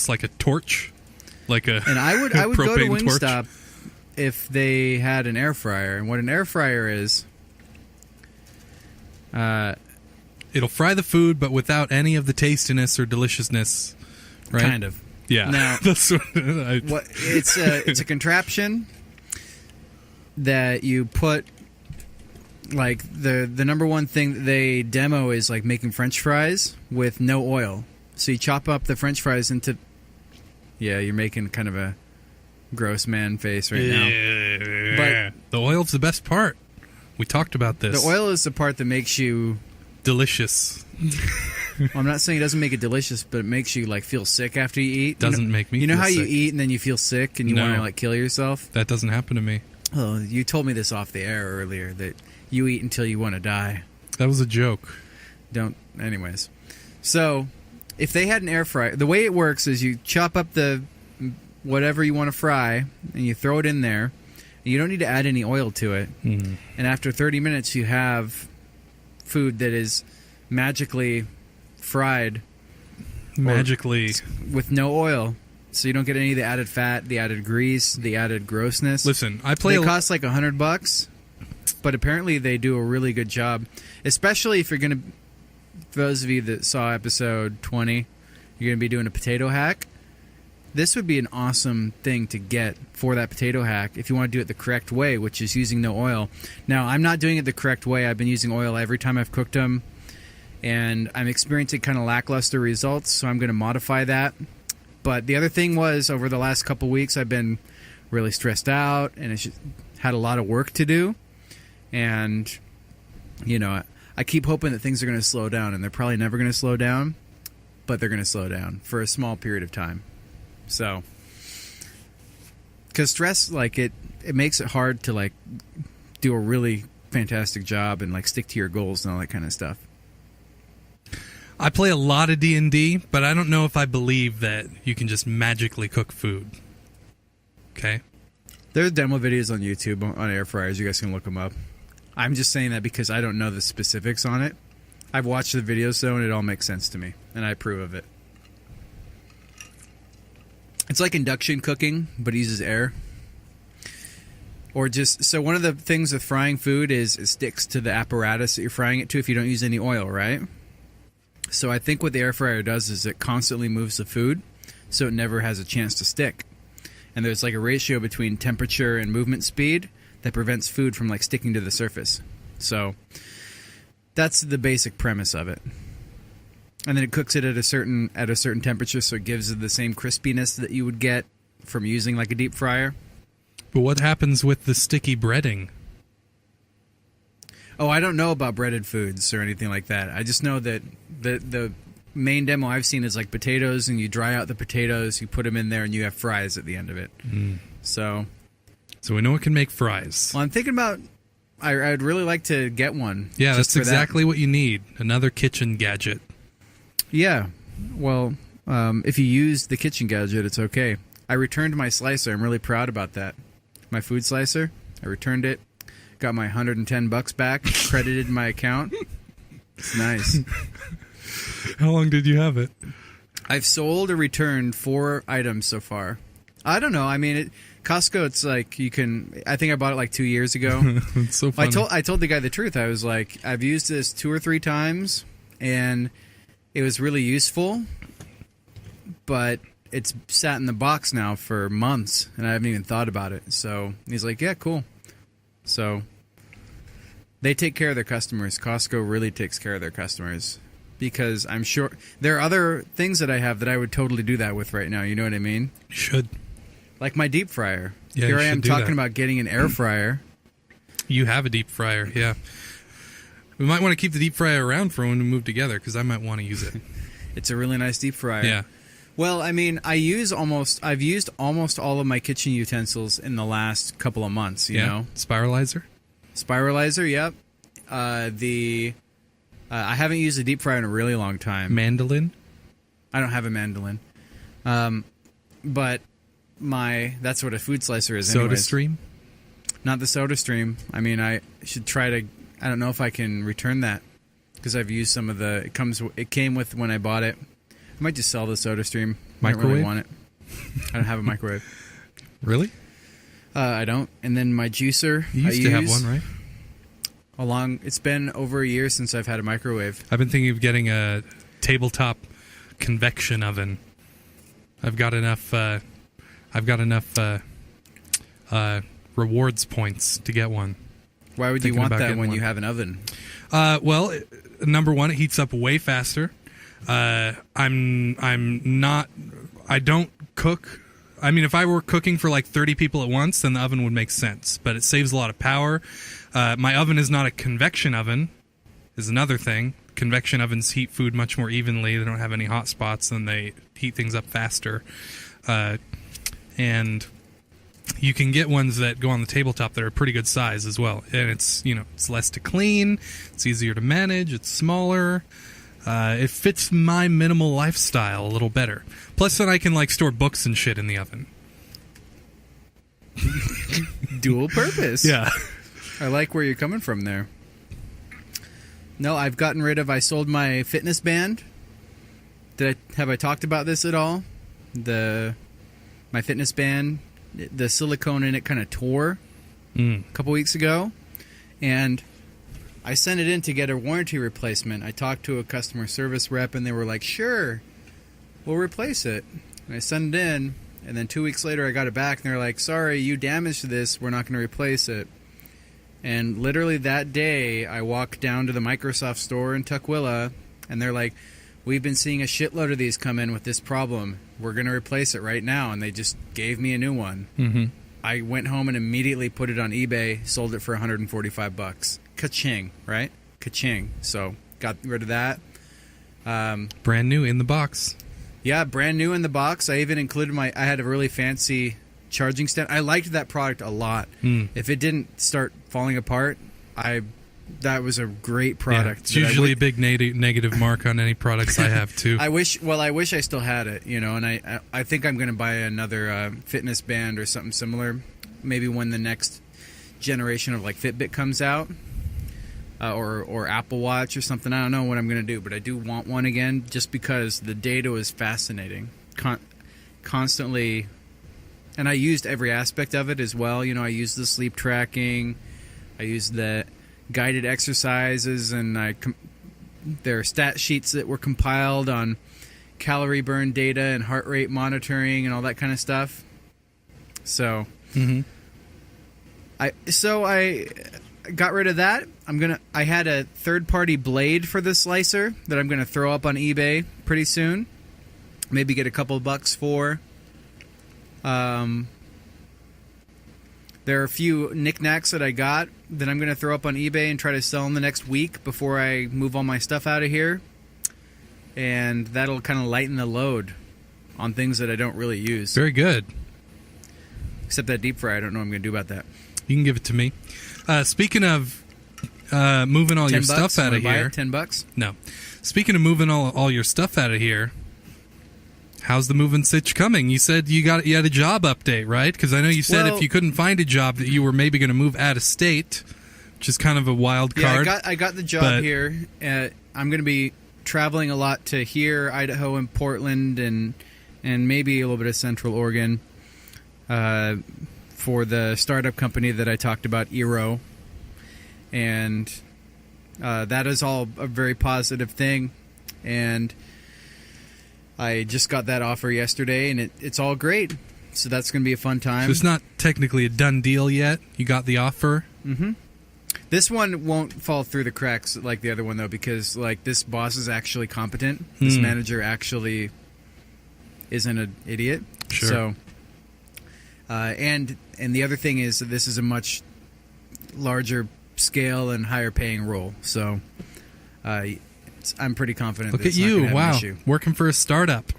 like a torch? And I would go to propane torch? Wingstop if they had an air fryer. And what an air fryer is... It'll fry the food, but without any of the tastiness or deliciousness, right? Kind of. Yeah. Now, That's what it's a contraption that you put. The number one thing that they demo is making French fries with no oil. So you chop up the French fries into. Yeah, you're making kind of a gross man face right now. But the oil's the best part. We talked about this. The oil is the part that makes you delicious. Well, I'm not saying it doesn't make it delicious, but it makes you feel sick after you eat. Doesn't make me. You know feel how you sick. eat and then you feel sick and you want to kill yourself. That doesn't happen to me. Oh, you told me this off the air earlier that you eat until you want to die. That was a joke. Anyways. So, if they had an air fryer, the way it works is you chop up the whatever you want to fry and you throw it in there, You don't need to add any oil to it. Mm. And after 30 minutes, you have food that is magically fried. Magically. With no oil. So you don't get any of the added fat, the added grease, the added grossness. Listen, They cost like $100, but apparently they do a really good job. Especially if you're going to, for those of you that saw episode 20, you're going to be doing a potato hack. This would be an awesome thing to get for that potato hack if you want to do it the correct way, which is using no oil. Now, I'm not doing it the correct way. I've been using oil every time I've cooked them, and I'm experiencing kind of lackluster results, so I'm going to modify that. But the other thing was, over the last couple weeks, I've been really stressed out, and it's just had a lot of work to do. And, you know, I keep hoping that things are going to slow down, and they're probably never going to slow down, but they're going to slow down for a small period of time. So, because stress, like, it makes it hard to, like, do a really fantastic job and, like, stick to your goals and all that kind of stuff. I play a lot of D&D, but I don't know if I believe that you can just magically cook food. Okay? There's demo videos on YouTube on air fryers. You guys can look them up. I'm just saying that because I don't know the specifics on it. I've watched the videos, though, and it all makes sense to me, and I approve of it. It's like induction cooking, but it uses air. Or just, so one of the things with frying food is it sticks to the apparatus that you're frying it to if you don't use any oil, right? So I think what the air fryer does is it constantly moves the food, so it never has a chance to stick. And there's like a ratio between temperature and movement speed that prevents food from like sticking to the surface. So that's the basic premise of it. And then it cooks it at a certain temperature, so it gives it the same crispiness that you would get from using like a deep fryer. But what happens with the sticky breading? Oh, I don't know about breaded foods or anything like that. I just know that the main demo I've seen is like potatoes, and you dry out the potatoes, you put them in there, and you have fries at the end of it. Mm. So we know it can make fries. Well, I'm thinking about, I'd really like to get one. Yeah, that's exactly what you need. Another kitchen gadget. Yeah. Well, if you use the kitchen gadget, it's okay. I returned my slicer. I'm really proud about that. My food slicer. I returned it. Got my $110 back, credited my account. It's nice. How long did you have it? I've sold or returned 4 items so far. I don't know. I mean, Costco, it's like you can... I think I bought it like 2 years ago. It's so funny. I told the guy the truth. I was like, I've used this 2 or 3 times, and it was really useful, but it's sat in the box now for months, and I haven't even thought about it. So he's like, yeah, cool. So they take care of their customers. Costco really takes care of their customers, because I'm sure there are other things that I have that I would totally do that with right now. You know what I mean? You should. Like my deep fryer. Yeah, Here you I am should do talking that. about getting an air fryer. You have a deep fryer, yeah. We might want to keep the deep fryer around for when we move together, because I might want to use it. It's a really nice deep fryer. Yeah. Well, I mean, I've used almost all of my kitchen utensils in the last couple of months, you know? Spiralizer? Spiralizer, yep. I haven't used a deep fryer in a really long time. Mandolin? I don't have a mandolin. But that's what a food slicer is anyways. Soda stream? Not the Soda Stream. I mean, I should try to... I don't know if I can return that, because I've used some of the... It came with when I bought it. I might just sell the Soda Stream. I don't really want it. I don't have a microwave. Really? I don't. And then my juicer. You used to have one, right? It's been over a year since I've had a microwave. I've been thinking of getting a tabletop convection oven. I've got enough rewards points to get one. Why would you want that when you have an oven? Well, number one, it heats up way faster. I don't cook. I mean, if I were cooking for like 30 people at once, then the oven would make sense. But it saves a lot of power. My oven is not a convection oven, is another thing. Convection ovens heat food much more evenly. They don't have any hot spots, and they heat things up faster. And you can get ones that go on the tabletop that are pretty good size as well. And it's less to clean. It's easier to manage. It's smaller. It fits my minimal lifestyle a little better. Plus, then I can like store books and shit in the oven. Dual purpose. Yeah. I like where you're coming from there. No, I've gotten rid of. I sold my fitness band. Have I talked about this at all? My fitness band, the silicone in it kind of tore a couple weeks ago, and I sent it in to get a warranty replacement. I talked to a customer service rep, and they were like, "Sure, we'll replace it." And I sent it in, and then 2 weeks later, I got it back, and they're like, "Sorry, you damaged this. We're not going to replace it." And literally that day, I walked down to the Microsoft store in Tukwila, and they're like, "We've been seeing a shitload of these come in with this problem. We're going to replace it right now." And they just gave me a new one. Mm-hmm. I went home and immediately put it on eBay, sold it for $145. Ka-ching, right? Ka-ching. So got rid of that. Brand new in the box. Yeah, brand new in the box. I even included I had a really fancy charging stand. I liked that product a lot. If it didn't start falling apart, that was a great product. Yeah, it's usually a big negative mark on any products I have too. I wish I still had it, and I think I'm going to buy another fitness band or something similar, maybe when the next generation of like Fitbit comes out, or Apple Watch or something. I don't know what I'm going to do, but I do want one again just because the data is fascinating. Constantly, and I used every aspect of it as well. I used the sleep tracking, I used the guided exercises, and there are stat sheets that were compiled on calorie burn data and heart rate monitoring and all that kind of stuff. So, I got rid of that. I had a third-party blade for the slicer that I'm gonna throw up on eBay pretty soon. Maybe get a couple of bucks for. There are a few knickknacks that I got that I'm going to throw up on eBay and try to sell in the next week before I move all my stuff out of here. And that'll kind of lighten the load on things that I don't really use. Very good. Except that deep fryer, I don't know what I'm going to do about that. You can give it to me. Speaking of moving all your stuff out of here. $10? No. Speaking of moving all your stuff out of here, how's the moving Sitch coming? You said you had a job update, right? Because I know you said if you couldn't find a job that you were maybe going to move out of state, which is kind of a wild card. Yeah, I got the job here. I'm going to be traveling a lot to here, Idaho, and Portland, and maybe a little bit of Central Oregon for the startup company that I talked about, Eero. And that is all a very positive thing. And I just got that offer yesterday, and it's all great. So that's going to be a fun time. So it's not technically a done deal yet. You got the offer. Mm-hmm. This one won't fall through the cracks like the other one, though, because like this boss is actually competent. This manager actually isn't an idiot. Sure. So, and the other thing is that this is a much larger scale and higher paying role. So, I'm pretty confident. Look that at it's not you! gonna have an Wow, issue. working for a startup.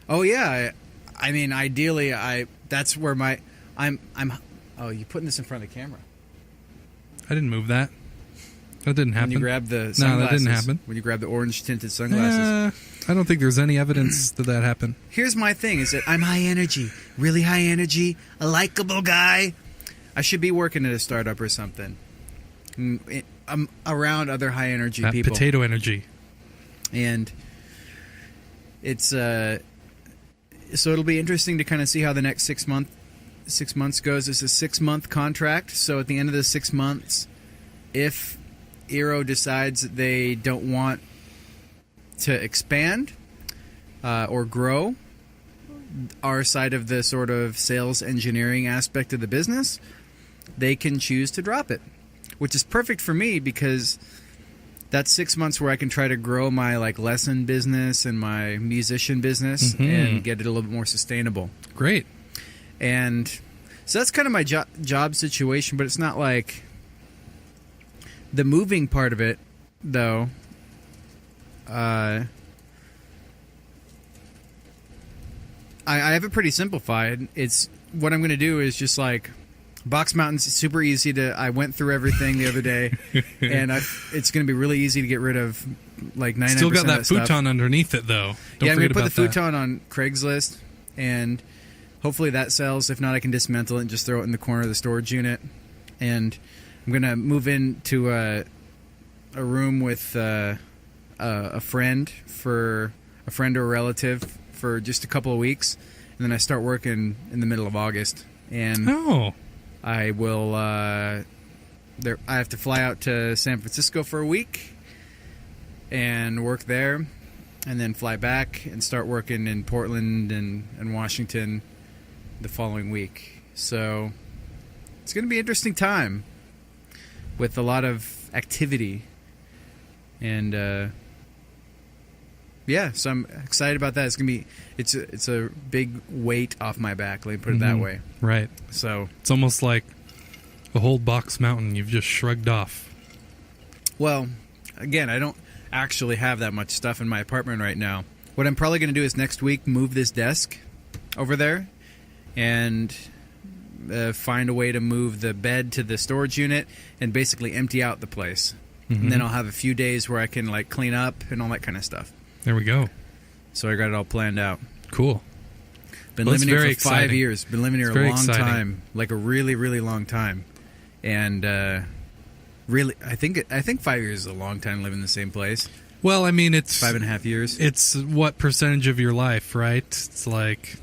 Oh yeah, I mean, ideally, that's where I'm. Oh, you putting this in front of the camera? I didn't move that. That didn't happen. When you grab the sunglasses. No, that didn't happen. When you grab the orange tinted sunglasses. I don't think there's any evidence that happened. Here's my thing: is that I'm high energy, really high energy, a likable guy. I should be working at a startup or something. I'm around other high energy That people. Potato energy. And it's so it'll be interesting to kind of see how the next 6 months goes. It's a 6-month contract, so at the end of the 6 months, if Eero decides that they don't want to expand or grow our side of the sort of sales engineering aspect of the business, they can choose to drop it, which is perfect for me because that's 6 months where I can try to grow my like lesson business and my musician business and get it a little bit more sustainable. Great. And so that's kind of my job situation, but it's not like the moving part of it, though. I have it pretty simplified. It's what I'm going to do is just like Box Mountain's super easy to. I went through everything the other day, and it's going to be really easy to get rid of. Like 99% Still got that of stuff. futon underneath it, though. Yeah, I'm going to put the futon on Craigslist, and hopefully that sells. If not, I can dismantle it and just throw it in the corner of the storage unit. And I'm going to move into a room with a friend or a relative for just a couple of weeks. And then I start working in the middle of August. And I will... I have to fly out to San Francisco for a week and work there, and then fly back and start working in Portland and Washington the following week. So it's going to be an interesting time with a lot of activity. And so I'm excited about that. It's going to be it's a big weight off my back, let me put it that way. Right. So it's almost like the whole Box Mountain you've just shrugged off. Well, again, I don't actually have that much stuff in my apartment right now. What I'm probably going to do is next week move this desk over there and find a way to move the bed to the storage unit and basically empty out the place. And then I'll have a few days where I can like clean up and all that kind of stuff. There we go. So I got it all planned out. Cool. Been living here for 5 years. Been living here a long time, like a really, really long time. And really, I think 5 years is a long time living in the same place. Well, I mean, it's 5.5 years. It's what percentage of your life, right? It's like,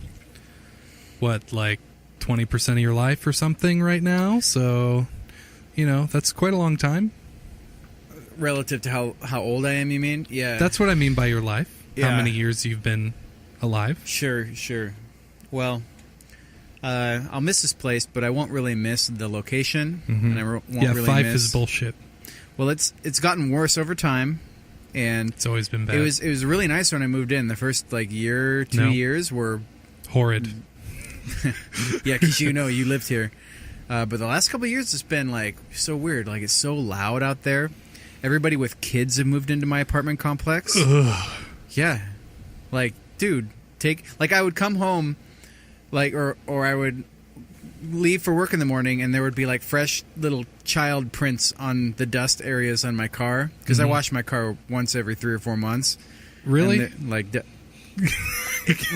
what, like 20% of your life or something right now? So, that's quite a long time. Relative to how old I am, you mean? Yeah. That's what I mean by your life. Yeah. How many years you've been alive. Sure. Well, I'll miss this place, but I won't really miss the location. And I won't really 5 miss... is bullshit. Well, it's gotten worse over time. And it's always been bad. It was really nice when I moved in. The first year, 2 years were horrid. Yeah, because you lived here. But the last couple of years, it's been like so weird. Like it's so loud out there. Everybody with kids have moved into my apartment complex. Ugh. Yeah, like dude, I would come home, or I would leave for work in the morning, and there would be like fresh little child prints on the dust areas on my car because I wash my car once every 3 or 4 months. Really?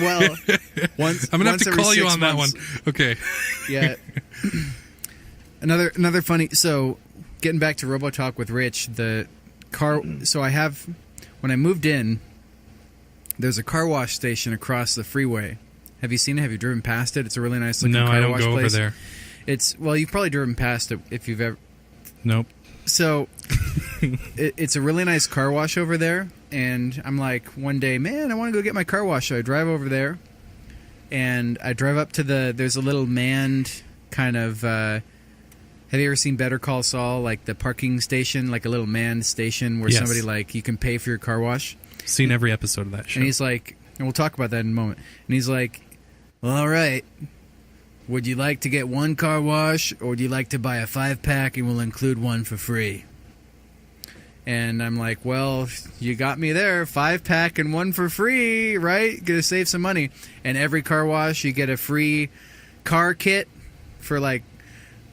Well, once I'm gonna have to call you on months. that one. Okay. Yeah. Another funny. So, getting back to Robo-Talk with Rich, the car. So when I moved in, there's a car wash station across the freeway. Have you seen it? Have you driven past it? It's a really nice looking car wash place. No, I don't go over there. You've probably driven past it if you've ever. Nope. So, it's a really nice car wash over there, and I'm like, one day, man, I want to go get my car wash. So I drive over there, and I drive up to there's a little manned kind of. Have you ever seen Better Call Saul, like the parking station, like a little manned station where somebody you can pay for your car wash? Seen every episode of that show. And he's like, and we'll talk about that in a moment. And he's like, well, all right. Would you like to get one car wash, or would you like to buy a 5-pack and we'll include one for free? And I'm like, well, you got me there. 5-pack and one for free, right? Gonna save some money. And every car wash, you get a free car kit for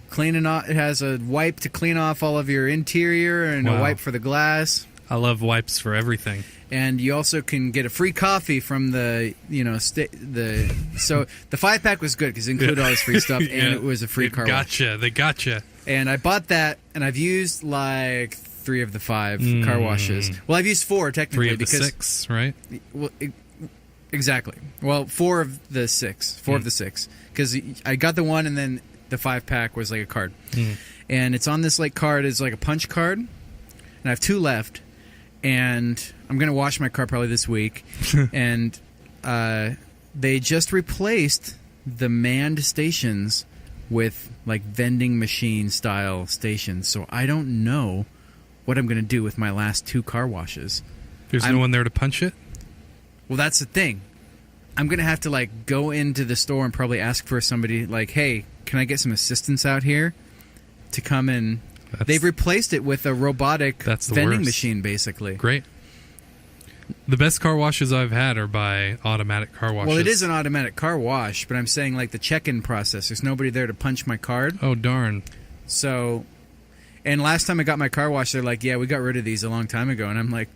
cleaning off. It has a wipe to clean off all of your interior and a wipe for the glass. I love wipes for everything. And you also can get a free coffee from so the 5-pack was good because it included all this free stuff, and it was a free car wash. They gotcha. And I bought that, and I've used 3 of the 5 car washes. Well, I've used 4 technically. 3 of the 6, right? Well, exactly. Well, 4 of the 6. 4 of the 6. Because I got the one, and then the 5-pack was like a card. And it's on this card. It's like a punch card. And I have 2 left. And I'm going to wash my car probably this week. And they just replaced the manned stations with vending machine style stations. So I don't know what I'm going to do with my last 2 car washes. There's no one there to punch it? Well, that's the thing. I'm going to have to go into the store and probably ask for somebody hey, can I get some assistance out here to come in? They've replaced it with a robotic vending machine, basically. Great. The best car washes I've had are by automatic car washes. Well, it is an automatic car wash, but I'm saying the check-in process. There's nobody there to punch my card. Oh, darn. So, and last time I got my car wash, they're like, yeah, we got rid of these a long time ago. And I'm like,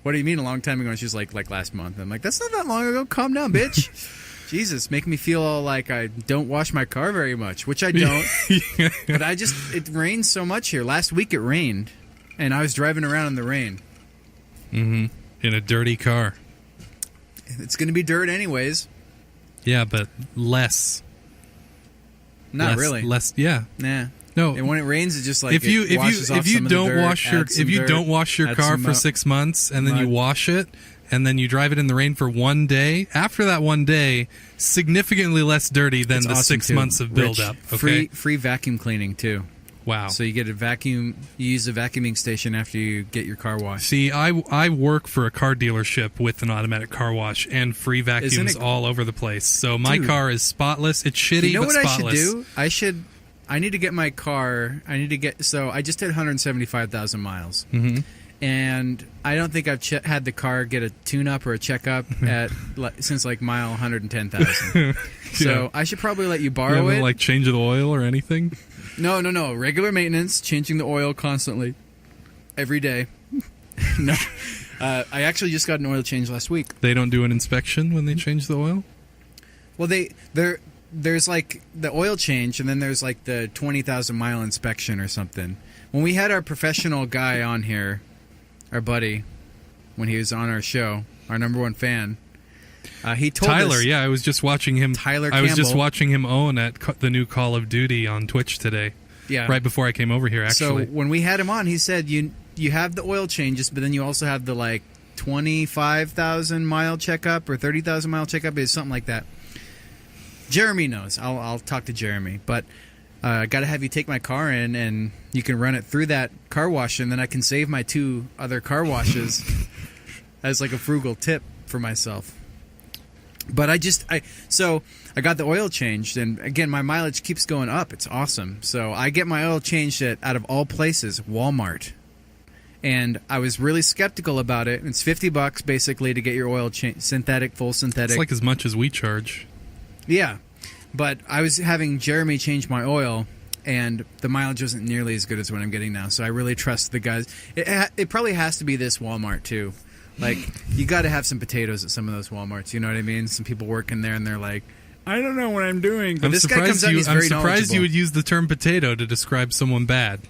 what do you mean a long time ago? And she's like last month. I'm like, that's not that long ago. Calm down, bitch. Jesus, make me feel all like I don't wash my car very much, which I don't. But it rains so much here. Last week it rained, and I was driving around in the rain. Mm-hmm. In a dirty car. It's going to be dirt anyways. Yeah, but less. Not really. Less, yeah. Nah. No. And when it rains, it just like if you don't wash your car for 6 months and then you wash it and then you drive it in the rain for one day, after that one day, significantly less dirty than the awesome 6 months of buildup. Okay? Free vacuum cleaning too. Wow. So you get you use a vacuuming station after you get your car washed. See, I work for a car dealership with an automatic car wash and free vacuums all over the place. So my car is spotless. It's shitty, you know but what spotless. I should do? I need to get my car. So I just did 175,000 miles. Mm-hmm. And I don't think I've had the car get a tune-up or a checkup since like mile 110,000. So I should probably let you borrow it. Like change the oil or anything? No. Regular maintenance, changing the oil constantly, every day. No, I actually just got an oil change last week. They don't do an inspection when they change the oil? Well, there's like the oil change, and then there's like the 20,000 mile inspection or something. When we had our professional guy on here, our buddy, when he was on our show, our number one fan, he told Tyler. us, Yeah, I was just watching him. Tyler I was just Campbell. watching him own at the new Call of Duty on Twitch today. Yeah, right before I came over here. Actually, so when we had him on, he said you have the oil changes, but then you also have the like 25,000 mile checkup or 30,000 mile checkup. Is something like that. Jeremy knows. I'll talk to Jeremy, but I got to have you take my car in, and you can run it through that car wash, and then I can save my 2 other car washes as like a frugal tip for myself. But I got the oil changed, and again, my mileage keeps going up. It's awesome. So I get my oil changed at, out of all places, Walmart. And I was really skeptical about it. It's $50 basically to get your oil changed, full synthetic. It's like as much as we charge. Yeah. But I was having Jeremy change my oil, and the mileage wasn't nearly as good as what I'm getting now. So I really trust the guys. It probably has to be this Walmart, too. Like, you got to have some potatoes at some of those Walmarts. You know what I mean? Some people working there, and they're like, I don't know what I'm doing. But this guy comes out, he's very knowledgeable. I'm surprised you would use the term potato to describe someone bad,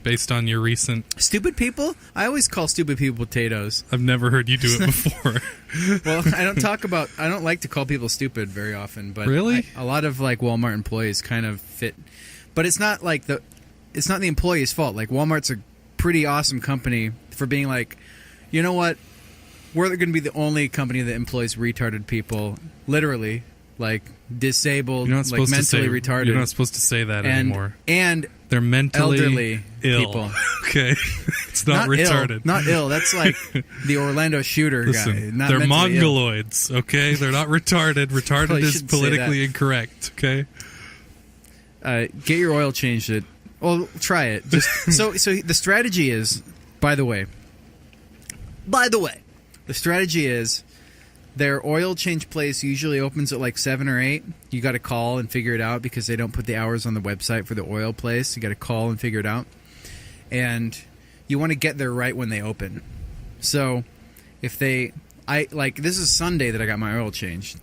based on your recent... Stupid people? I always call stupid people potatoes. I've never heard you do it before. Well, I don't like to call people stupid very often, but really? A lot of like Walmart employees kind of fit. But it's not the employee's fault. Like, Walmart's a pretty awesome company for being like, you know what? We're going to be the only company that employs retarded people, literally, like disabled, like mentally retarded. You're not supposed to say that anymore. And they're mentally elderly ill. people. Okay, it's not retarded. Ill, not ill. That's like the Orlando shooter Listen, guy. They're mongoloids. Okay, they're not retarded. Retarded is politically incorrect. Okay. Get your oil changed. Well, try it. Just so the strategy is, by the way, the strategy is their oil change place usually opens at like 7 or 8. You got to call and figure it out because they don't put the hours on the website for the oil place. You got to call and figure it out. And you want to get there right when they open. So if this is Sunday that I got my oil changed.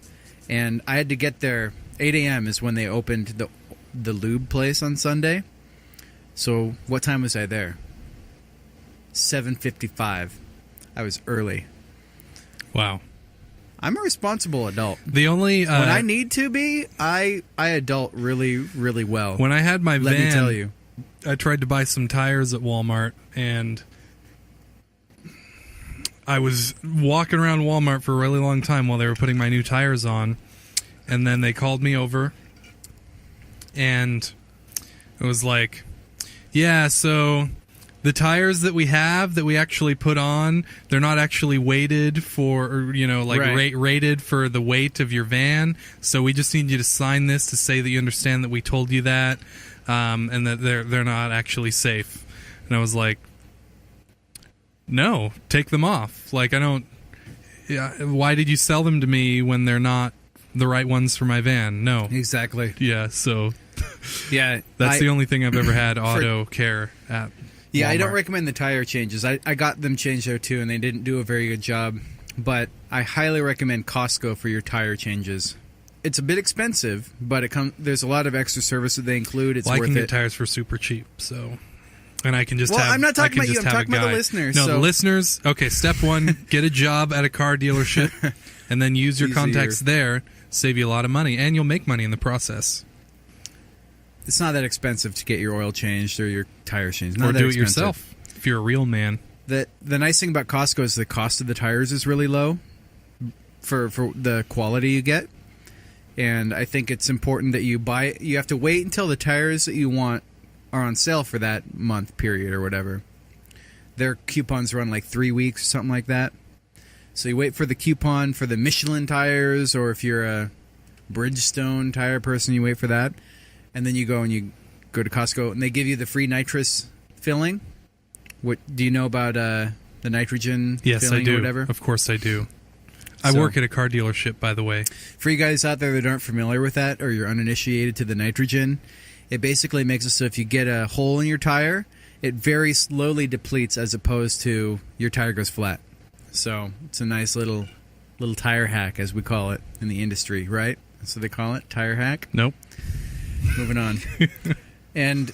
And I had to get there 8 a.m. is when they opened the lube place on Sunday. So what time was I there? 7:55. I was early. Wow. I'm a responsible adult. The only when I need to be, I adult really, really well. When I had my van, let me tell you, I tried to buy some tires at Walmart, and I was walking around Walmart for a really long time while they were putting my new tires on, and then they called me over, and it was like, yeah, so the tires that we have that we actually put on, they're not actually weighted for, or, rated for the weight of your van. So we just need you to sign this to say that you understand that we told you that, and that they're not actually safe. And I was like, no, take them off. Like, I don't. Yeah, why did you sell them to me when they're not the right ones for my van? No. Exactly. Yeah. So. Yeah. That's the only thing I've ever had auto care at. Yeah, Walmart. I don't recommend the tire changes. I got them changed there too, and they didn't do a very good job. But I highly recommend Costco for your tire changes. it's a bit expensive, but there's a lot of extra service that they include. It's Well, I worth can get it. tires for super cheap, so... And I can just Well, have... I'm not talking I can about you, just I'm have a talking about the guy. listeners, No, so- the listeners... Okay, step one, get a job at a car dealership, and then use your Easier. contacts there, save you a lot of money, and you'll make money in the process. It's not that expensive to get your oil changed or your tires changed. Not Or that do it expensive. yourself, if you're a real man. The nice thing about Costco is the cost of the tires is really low for the quality you get. And I think it's important that you have to wait until the tires that you want are on sale for that month period or whatever. Their coupons run like 3 weeks or something like that. So you wait for the coupon for the Michelin tires, or if you're a Bridgestone tire person, you wait for that. And then you go to Costco and they give you the free nitrous filling. What do you know about the nitrogen Yes, filling I do. or whatever? Of course I do. I So- work at a car dealership, by the way. For you guys out there that aren't familiar with that, or you're uninitiated to the nitrogen, it basically makes it so if you get a hole in your tire, it very slowly depletes as opposed to your tire goes flat. So it's a nice little tire hack, as we call it in the industry, right? That's what they call it, tire hack. Nope. Moving on. And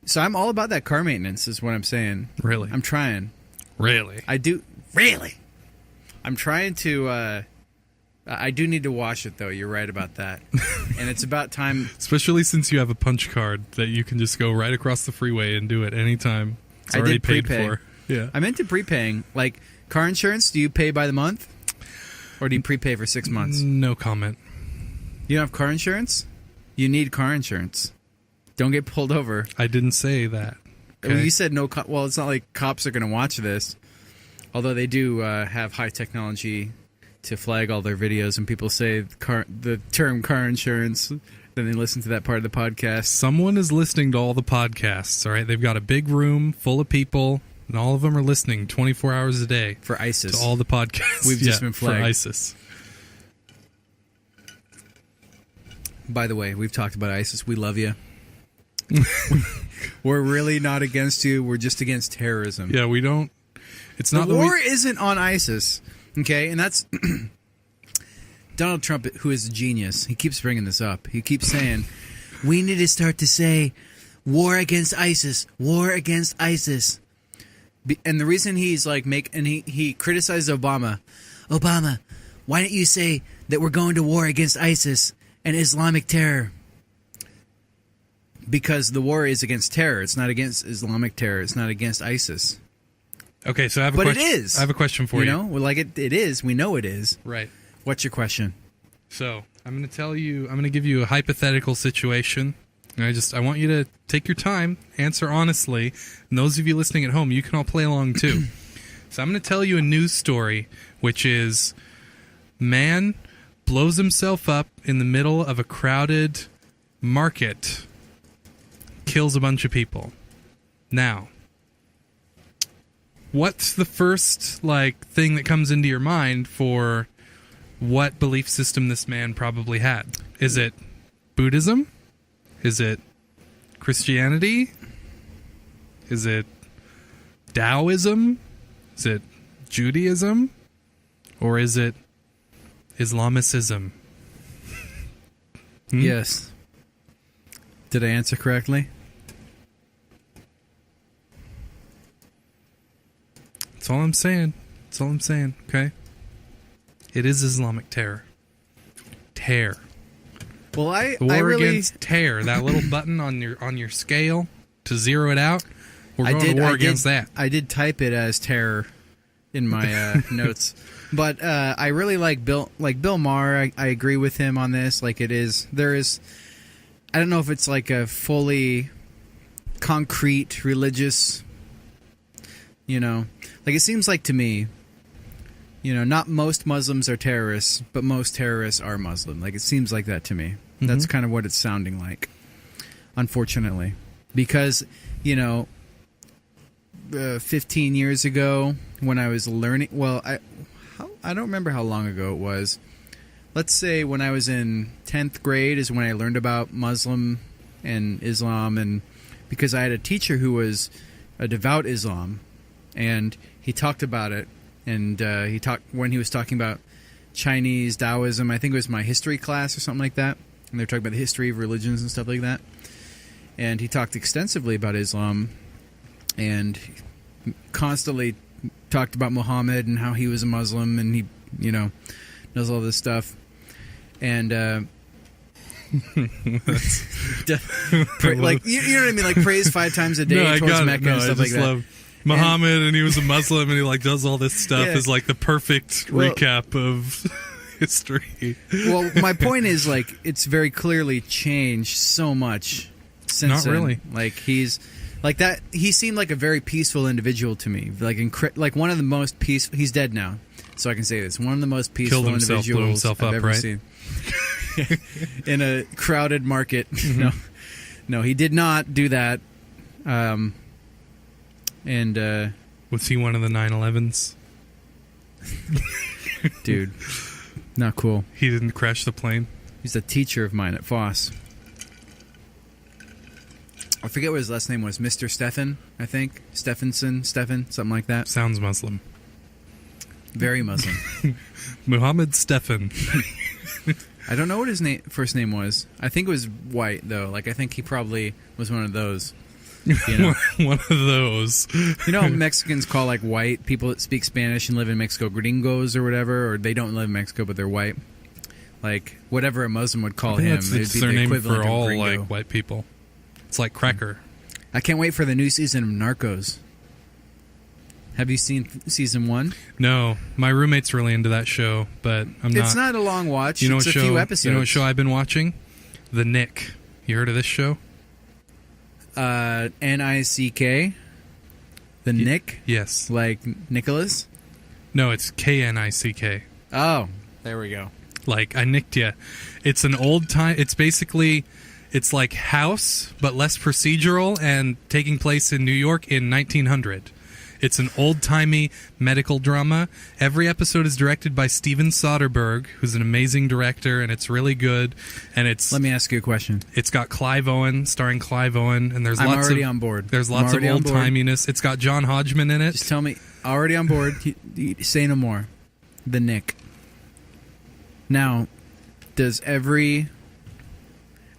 so I'm all about that car maintenance, is what I'm saying. Really? I'm trying. Really? I do. Really? I'm trying to... I do need to wash it, though. You're right about that. And it's about time... Especially since you have a punch card that you can just go right across the freeway and do it anytime. It's I already did paid prepay. for. Yeah. I'm into prepaying. Like, car insurance, do you pay by the month? Or do you prepay for 6 months? No comment. You don't have car insurance? You need car insurance. Don't get pulled over. I didn't say that. Well, Okay? you said no... well, it's not like cops are going to watch this. Although they do have high technology to flag all their videos, and people say the term car insurance, then they listen to that part of the podcast. Someone is listening to all the podcasts, all right? They've got a big room full of people, and all of them are listening 24 hours a day For ISIS. to all the podcasts. We've just been flagged. For ISIS. By the way, we've talked about ISIS. We love you. We're really not against you. We're just against terrorism. Yeah, we don't... It's not The that war we... isn't on ISIS, okay? And that's Donald Trump, who is a genius. He keeps bringing this up. He keeps saying, we need to start to say, war against ISIS, war against ISIS. And the reason he's like, he criticized Obama, why don't you say that we're going to war against ISIS and Islamic terror? Because the war is against terror. It's not against Islamic terror. It's not against ISIS. Okay, so I have a But question. it is. I have a question for you. You know, well, like it is. We know it is. Right. What's your question? So, I'm going to give you a hypothetical situation. And I want you to take your time, answer honestly. And those of you listening at home, you can all play along too. So I'm going to tell you a news story, which is man blows himself up in the middle of a crowded market, kills a bunch of people. Now, what's the first thing that comes into your mind for what belief system this man probably had? Is it Buddhism? Is it Christianity? Is it Taoism? Is it Judaism? Or is it Islamicism? Yes. Did I answer correctly? That's all I'm saying. That's all I'm saying, okay? It is Islamic terror. Terror. Well, I The war really against terror. That little button on your scale to zero it out. We're going to war against that. I did type it as terror in my notes, but I really like Bill Maher. I agree with him on this. Like it is, there is. I don't know if it's like a fully concrete religious. Like it seems like to me. Not most Muslims are terrorists, but most terrorists are Muslim. Like, it seems like that to me. Mm-hmm. That's kind of what it's sounding like, unfortunately. Because, 15 years ago, when I was learning... Well, I don't remember how long ago it was. Let's say when I was in 10th grade is when I learned about Muslim and Islam. And because I had a teacher who was a devout Islam, and he talked about it. And when he was talking about Chinese Taoism. I think it was my history class or something like that. And they're talking about the history of religions and stuff like that. And he talked extensively about Islam and constantly talked about Muhammad and how he was a Muslim and he, knows all this stuff. And, like, you know what I mean? Like, praise 5 times a day towards Mecca and stuff like that. Love Muhammad, and he was a Muslim, and he like does all this stuff is like the perfect recap of history. Well, my point is, like, it's very clearly changed so much since then. Really. Like, he's like that. He seemed like a very peaceful individual to me. Like one of the most peaceful. He's dead now, so I can say this. One of the most peaceful individuals blew himself I've up, ever right? seen. In a crowded market. Mm-hmm. No, he did not do that. Was he one of the 9/11s? Dude, not cool. He didn't crash the plane. He's a teacher of mine at Foss. I forget what his last name was. Mr. Stephan, I think. Stephan, something like that. Sounds Muslim. Very Muslim. Muhammad Stephan. I don't know what his first name was. I think it was White, though. Like, I think he probably was one of those. One of those. You know how Mexicans call, like, white people that speak Spanish and live in Mexico gringos or whatever? Or they don't live in Mexico, but they're white. Like, whatever a Muslim would call him, it would be the equivalent for of all gringo. like white people. It's like cracker. I can't wait for the new season of Narcos. Have you seen season 1? No, my roommate's really into that show, but I'm not. It's not a long watch. You know it's what a show? few episodes. You know what show I've been watching? The Knick. You heard of this show? Nick. The Knick? Yes. Like Nicholas? No, it's Knick. Oh, there we go. Like, I nicked ya. It's an old time. It's basically, it's like House, but less procedural and taking place in New York in 1900. It's an old-timey medical drama. Every episode is directed by Steven Soderbergh, who's an amazing director, and it's really good. And it's Let me ask you a question. It's got Clive Owen, starring Clive Owen, and I'm already on board. There's lots of old-timiness. It's got John Hodgman in it. Just tell me, already on board. Say no more. The Knick. Now,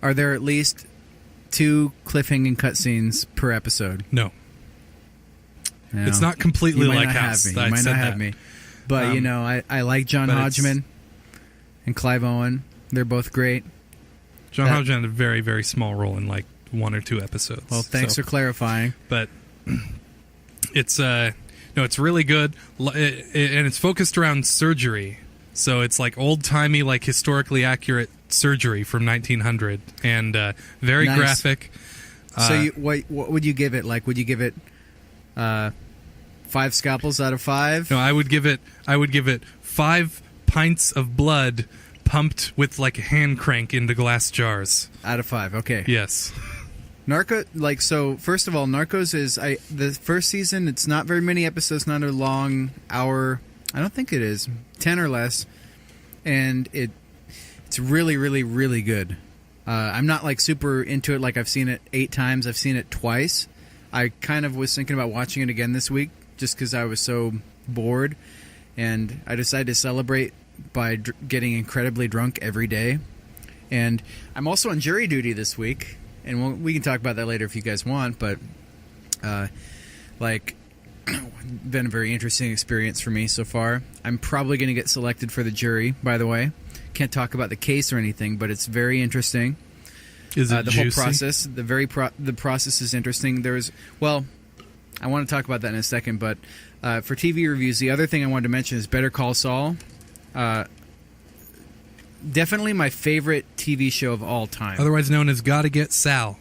are there at least 2 cliffhanging cutscenes per episode? No. No. It's not completely You might like not House. have me. You might not have me. But, I like John Hodgman and Clive Owen. They're both great. John Hodgman had a very, very small role in like 1 or 2 episodes. Well, thanks for clarifying. But it's it's really good, and it's focused around surgery. So it's like old-timey, like historically accurate surgery from 1900, and very Nice. graphic. So what would you give it? Like, would you give it 5 scalpels out of 5? No, I would give it 5 pints of blood pumped with like a hand crank into glass jars. Out of 5. Okay. Yes. First of all, Narcos is the first season. It's not very many episodes, not a long hour. I don't think it is 10 or less, and it's really, really, really good. I'm not like super into it. Like, I've seen it 8 times. I've seen it twice. I kind of was thinking about watching it again this week just because I was so bored, and I decided to celebrate by getting incredibly drunk every day. And I'm also on jury duty this week, and we can talk about that later if you guys want, but been a very interesting experience for me so far. I'm probably going to get selected for the jury, by the way. Can't talk about the case or anything, but it's very interesting. Is it the juicy? whole process? The process is interesting. I want to talk about that in a second, but for TV reviews, the other thing I wanted to mention is Better Call Saul. Definitely my favorite TV show of all time. Otherwise known as Gotta Get Sal.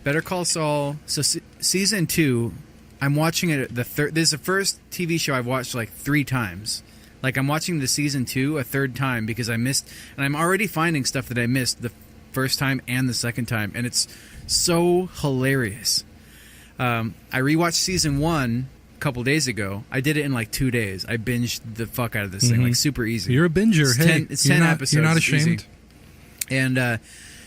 Better Call Saul. So season 2, I'm watching it. This is the first TV show I've watched like 3 times. Like, I'm watching the season 2 a 3rd time because I missed, and I'm already finding stuff that I missed the first time and the second time, and it's so hilarious. I rewatched season 1 a couple days ago. I did it in like 2 days. I binged the fuck out of this thing, like super easy. You're a binger. It's 10 episodes. You're not It's ashamed. easy. And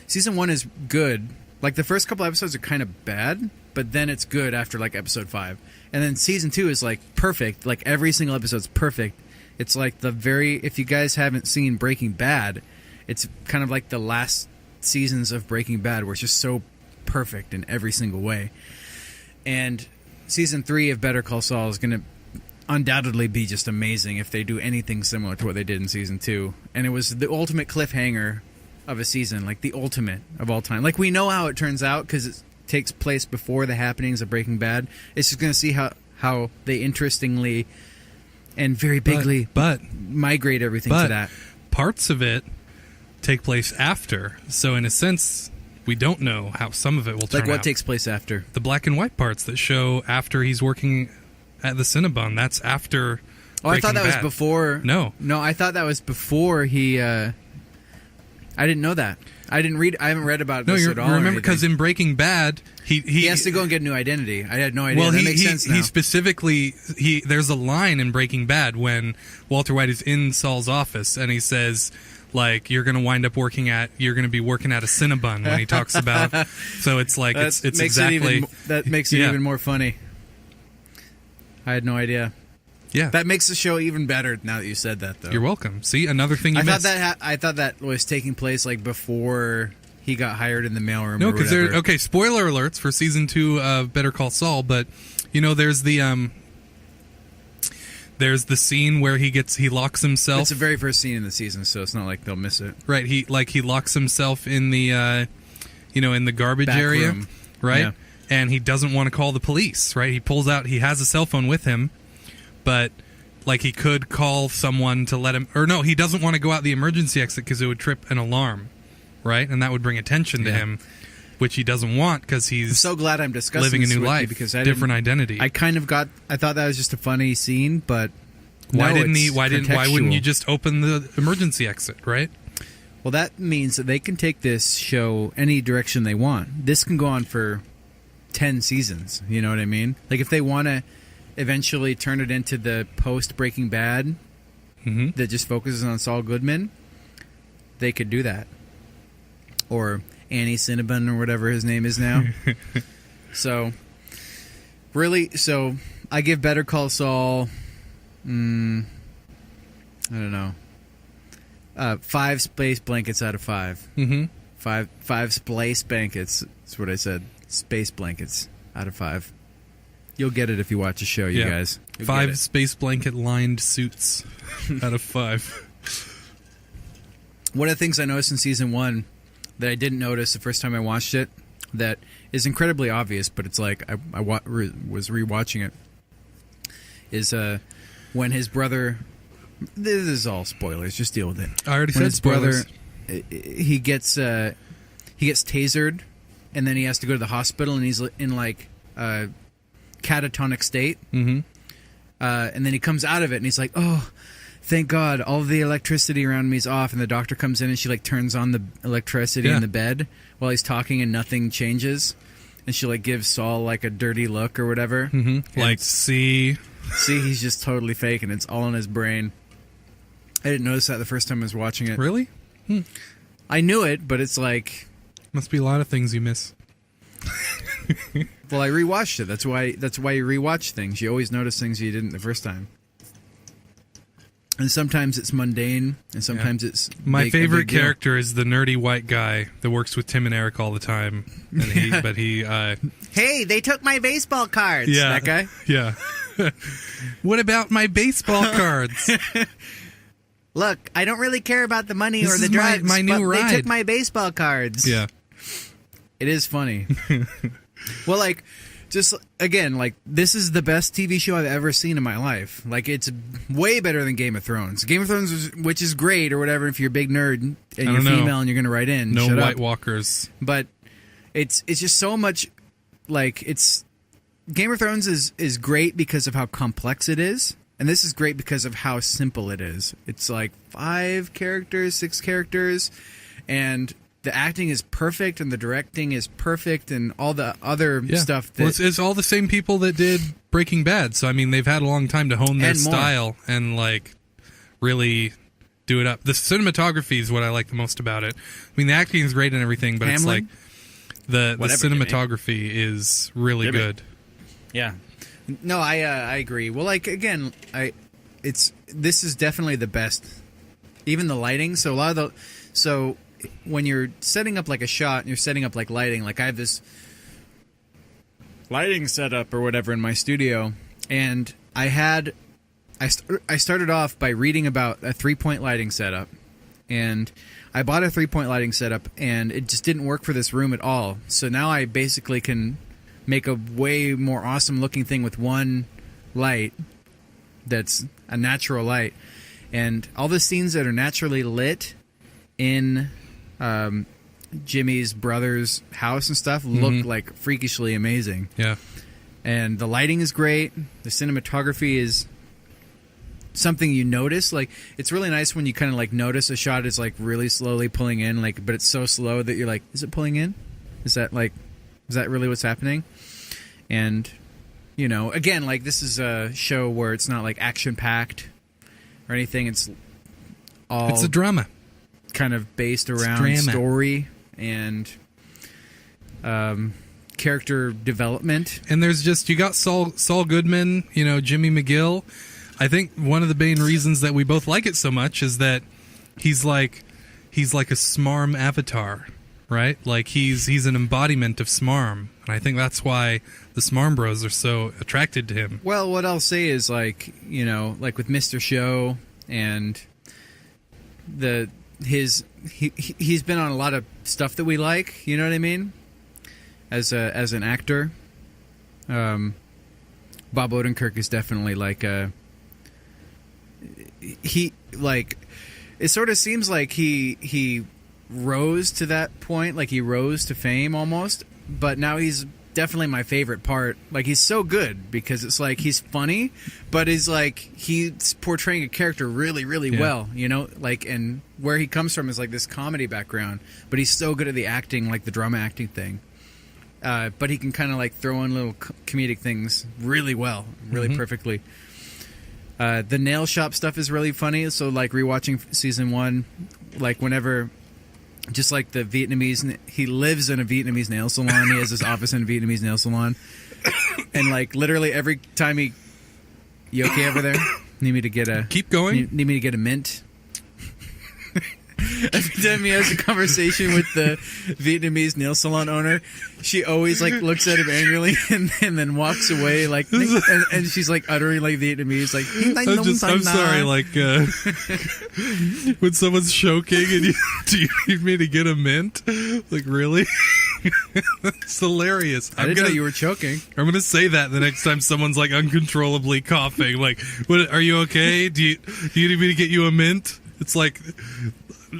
season 1 is good. Like, the first couple episodes are kind of bad, but then it's good after like episode 5. And then season 2 is like perfect. Like, every single episode's perfect. It's like if you guys haven't seen Breaking Bad, it's kind of like the last seasons of Breaking Bad, where it's just so perfect in every single way. And season 3 of Better Call Saul is going to undoubtedly be just amazing if they do anything similar to what they did in season 2. And it was the ultimate cliffhanger of a season, like the ultimate of all time. Like, we know how it turns out because it takes place before the happenings of Breaking Bad. It's just going to see how they interestingly and very bigly but migrate everything to that. Parts of it take place after. So in a sense, we don't know how some of it will turn out. Like what takes place after? The black and white parts that show after he's working at the Cinnabon. That's after Oh, I thought that Breaking was Bad. before. No, I thought that was before he... I didn't know that. I haven't read about this at all. You remember, because in Breaking Bad, he has to go and get a new identity. I had no idea. Well, That makes sense now. he specifically there's a line in Breaking Bad when Walter White is in Saul's office and he says, like, you're going to be working at a Cinnabon when he talks about. So it's like it's exactly that makes it even more funny. I had no idea. Yeah, that makes the show even better now that you said that, though. You're welcome. See, another thing you missed. I thought that was taking place like before he got hired in the mailroom. No, because spoiler alerts for season 2 of Better Call Saul, but there's the scene where he locks himself. It's the very first scene in the season, so it's not like they'll miss it. Right, he locks himself in the in the garbage Back area, room. right? Yeah. And he doesn't want to call the police, right? He pulls out, he has a cell phone with him, but like he could call someone to let him, or no, he doesn't want to go out the emergency exit because it would trip an alarm, right? And that would bring attention to him, which he doesn't want because he's I'm so glad I'm discussing living a this new with life, you because different identity. I thought that was just a funny scene, but why no, wouldn't it's why contextual. wouldn't you just open the emergency exit, right? Well, that means that they can take this show any direction they want. This can go on for 10 seasons, you know what I mean? Like, if they want to eventually turn it into the post-Breaking Bad that just focuses on Saul Goodman, they could do that. Or Annie Cinnabon or whatever his name is now. So I give Better Call Saul, I don't know, 5 space blankets out of 5. Mm-hmm. Five space blankets. That's what I said. Space blankets out of 5. You'll get it if you watch the show, you guys. You'll 5 space blanket lined suits out of 5. One of the things I noticed in season 1 that I didn't notice the first time I watched it, that is incredibly obvious, but it's like I was rewatching it, is when his brother... This is all spoilers. Just deal with it. I already when said his spoilers. brother, he gets tasered, and then he has to go to the hospital, and he's in like a catatonic state. Mm-hmm. And then he comes out of it, and he's like, "Oh, thank God, all of the electricity around me is off." And the doctor comes in, and she like turns on the electricity in the bed while he's talking, and nothing changes. And she like gives Saul like a dirty look or whatever. Mm-hmm. Like, see, he's just totally fake, and it's all in his brain. I didn't notice that the first time I was watching it. Really? I knew it, but it's like... Must be a lot of things you miss. Well, I rewatched it. That's why you rewatch things. You always notice things you didn't the first time. And sometimes it's mundane, and sometimes it's... My a favorite big deal. character is the nerdy white guy that works with Tim and Eric all the time. And he Hey, they took my baseball cards. Yeah. That guy? Yeah. What about my baseball cards? Look, I don't really care about the money This or the is drugs, my new but ride. they took my baseball cards. Yeah. It is funny. Well, like, just, again, like, this is the best TV show I've ever seen in my life. Like, it's way better than Game of Thrones. Game of Thrones, which is great or whatever if you're a big nerd and you're female and you're going to write in. No Shut White up. Walkers. But it's just so much, like, it's... Game of Thrones is great because of how complex it is. And this is great because of how simple it is. It's like 5 characters, 6 characters, and the acting is perfect, and the directing is perfect, and all the other stuff. That, well, it's all the same people that did Breaking Bad, so I mean they've had a long time to hone their And more. style and like really do it up. The cinematography is what I like the most about it. I mean the acting is great and everything, but it's like the cinematography is really good. Yeah. No, I agree. Well, like, again, this is definitely the best. Even the lighting. So when you're setting up like a shot and you're setting up like lighting, like I have this lighting setup or whatever in my studio, and I started off by reading about a 3-point lighting setup, and I bought a 3-point lighting setup, and it just didn't work for this room at all. So now I basically can make a way more awesome looking thing with one light that's a natural light. And all the scenes that are naturally lit in Jimmy's brother's house and stuff look like freakishly amazing. Yeah. And the lighting is great. The cinematography is something you notice. Like, it's really nice when you kind of like notice a shot is like really slowly pulling in, like, but it's so slow that you're like, is it pulling in? Is that really what's happening? And, you know, again, like, this is a show where it's not like action packed or anything. It's a drama, kind of based around story and character development. And there's just, you got Saul Goodman, you know, Jimmy McGill. I think one of the main reasons that we both like it so much is that he's like a Smarm avatar, right? Like he's an embodiment of Smarm, and I think that's why the SmarmBros are so attracted to him. Well, what I'll say is, like, you know, like with Mr. Show and he's been on a lot of stuff that we like, you know what I mean? As an actor, Bob Odenkirk is definitely like it sort of seems like he rose to that point, like he rose to fame almost, but now he's definitely my favorite part. Like, he's so good because it's like he's funny, but he's portraying a character really, really well, you know, like, and where he comes from is like this comedy background, but he's so good at the acting, like the drama acting thing. But he can kind of like throw in little comedic things really well, really perfectly. The nail shop stuff is really funny. So like rewatching season 1, like whenever, just like the Vietnamese, he lives in a Vietnamese nail salon. He has his office in a Vietnamese nail salon. And like literally every time you okay over there? Need me to get a... Keep going. Need me to get a mint? Every time he has a conversation with the Vietnamese nail salon owner, she always like looks at him angrily and then walks away, like, and she's like uttering like Vietnamese, like, I'm sorry, like when someone's choking and do you need me to get a mint? Like, really? It's hilarious. I didn't know you were choking. I'm gonna say that the next time someone's like uncontrollably coughing. Like, what? Are you okay? Do you need me to get you a mint? It's like,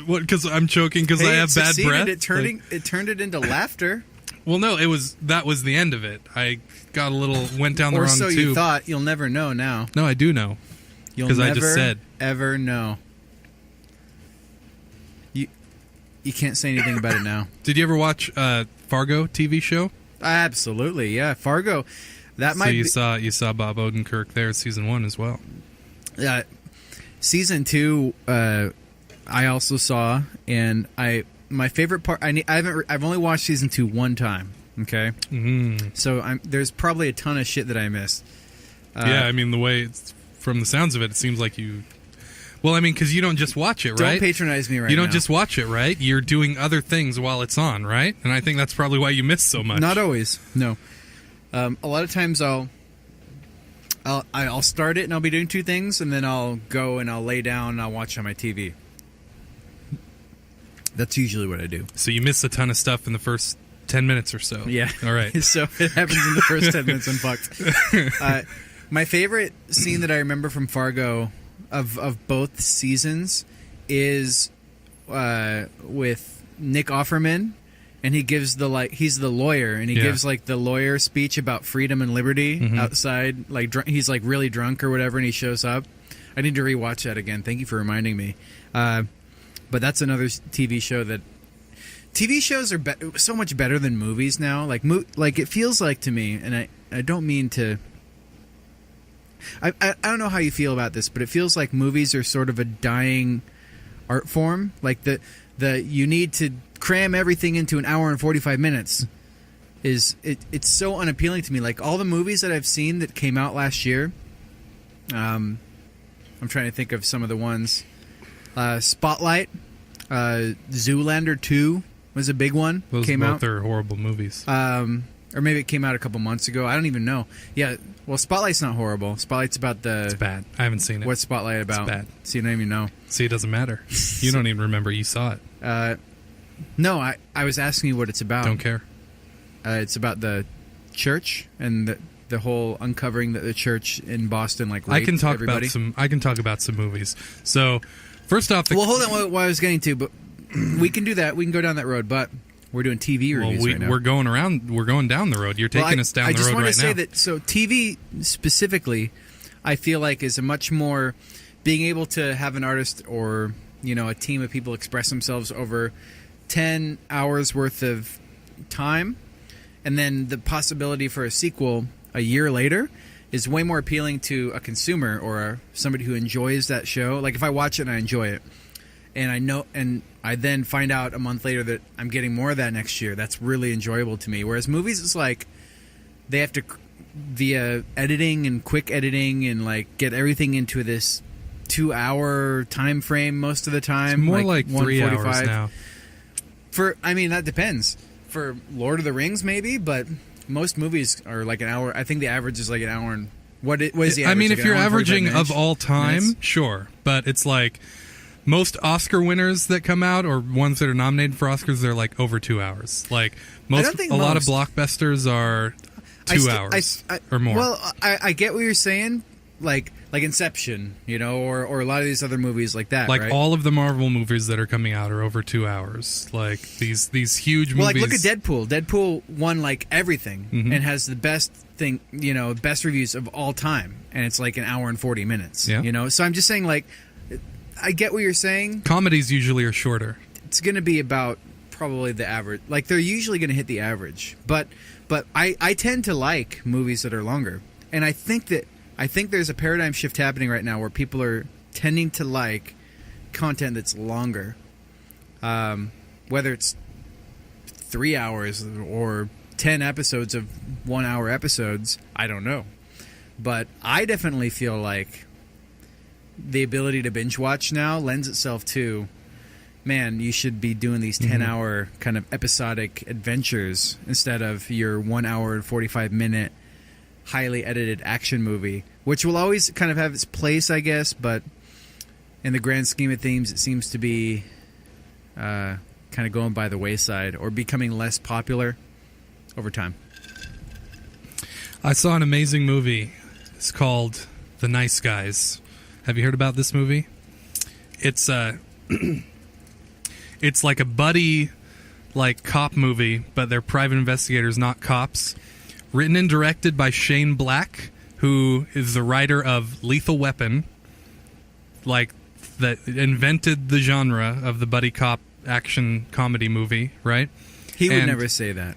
what? Because I'm choking because I have bad breath. It turned it into laughter. Well, no, that was the end of it. I got went down the wrong tube. Or so you thought. You'll never know now. No, I do know. You'll never I just said. Ever know. You can't say anything about it now. Did you ever watch Fargo TV show? Absolutely, yeah. Fargo. So you saw Bob Odenkirk there, season 1 as well. Season 2, I also saw, and my favorite part. I've only watched season 2 one time. Okay, so there's probably a ton of shit that I missed. Yeah, I mean, the way from the sounds of it, it seems like you. Well, I mean, because you don't just watch it, right? Don't patronize me right now. You don't just watch it, right? You're doing other things while it's on, right? And I think that's probably why you miss so much. Not always. No. A lot of times I'll start it and I'll be doing 2 things, and then I'll go and I'll lay down and I'll watch on my TV. That's usually what I do. So you miss a ton of stuff in the first 10 minutes or so. Yeah. All right. So it happens in the first 10 minutes, I'm fucked. My favorite scene that I remember from Fargo of both seasons is with Nick Offerman, and he gives he's the lawyer, and he gives like the lawyer speech about freedom and liberty outside, like he's like really drunk or whatever, and he shows up. I need to rewatch that again. Thank you for reminding me. But that's another TV show that TV shows are so much better than movies now. Like it feels like to me, and I don't mean to. I don't know how you feel about this, but it feels like movies are sort of a dying art form. Like the you need to cram everything into an hour and 45 minutes. It's so unappealing to me. Like all the movies that I've seen that came out last year, or I'm trying to think of some of the ones. Spotlight, Zoolander 2 was a big one. Those came both out. are horrible movies. Or maybe it came out a couple months ago. I don't even know. Yeah, well, Spotlight's not horrible. Spotlight's about the... It's bad. I haven't seen it. What's Spotlight about? It's bad. See, you don't even know. See, it doesn't matter. You don't even remember you saw it. No, I was asking you what it's about. Don't care. It's about the church and the whole uncovering that the church in Boston raped I can talk everybody. about some movies. So, first off, Well, hold on. What I was getting to, but we can do that. We can go down that road, but we're doing TV reviews right now. we're going down the road. You're taking us down the road right now. I just want to say that, so TV specifically, I feel like is a much more being able to have an artist or, a team of people express themselves over 10 hours worth of time, and then the possibility for a sequel a year later is way more appealing to a consumer or somebody who enjoys that show. Like if I watch it and I enjoy it, and I then find out a month later that I'm getting more of that next year, that's really enjoyable to me. Whereas movies, it's like they have to, via editing and quick editing and get everything into this 2-hour time frame most of the time. It's more like 3 hours 145. now. That depends. For Lord of the Rings, maybe, but most movies are like an hour. I think the average is like an hour and... What is the average? I mean, Like if an you're hour and 45 averaging minutes? of all time, Minutes? sure. But it's like most Oscar winners that come out or ones that are nominated for Oscars, they're like over 2 hours. Like I don't think a lot of most. blockbusters are 2 hours or more. Well, I get what you're saying, like Inception, or a lot of these other movies like that. Like right? all of the Marvel movies that are coming out are over 2 hours. Like these huge Well, movies. look at Deadpool. Deadpool won everything and has the best thing, best reviews of all time, and it's like an hour and 40 minutes. Yeah. So I'm just saying, I get what you're saying. Comedies usually are shorter. It's going to be about probably the average. They're usually going to hit the average, but I tend to like movies that are longer, and I think there's a paradigm shift happening right now where people are tending to like content that's longer, whether it's 3 hours or 10 episodes of 1 hour episodes. I don't know, but I definitely feel like the ability to binge watch now lends itself to, man, you should be doing these 10-hour kind of episodic adventures instead of your 1 hour and 45-minute highly edited action movie, which will always kind of have its place, I guess, but in the grand scheme of things, it seems to be kind of going by the wayside or becoming less popular over time. I saw an amazing movie. It's called The Nice Guys. Have you heard about this movie? It's it's like a buddy cop movie, but they're private investigators, not cops. Written and directed by Shane Black, who is the writer of Lethal Weapon, that invented the genre of the buddy cop action comedy movie, right? He would never say that.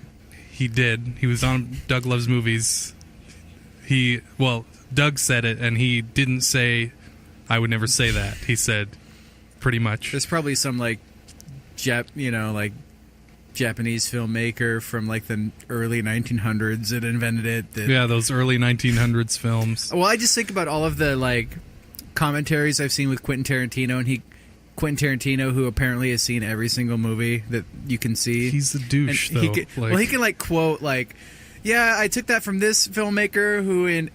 He did. He was on Doug Loves Movies. Doug said it, and he didn't say, I would never say that. He said, pretty much. There's probably some Japanese filmmaker from the early 1900s that invented it. Yeah, those early 1900s films. Well, I just think about all of the commentaries I've seen with Quentin Tarantino, and Quentin Tarantino, who apparently has seen every single movie that you can see. He's a douche, and though. He can quote yeah, I took that from this filmmaker who in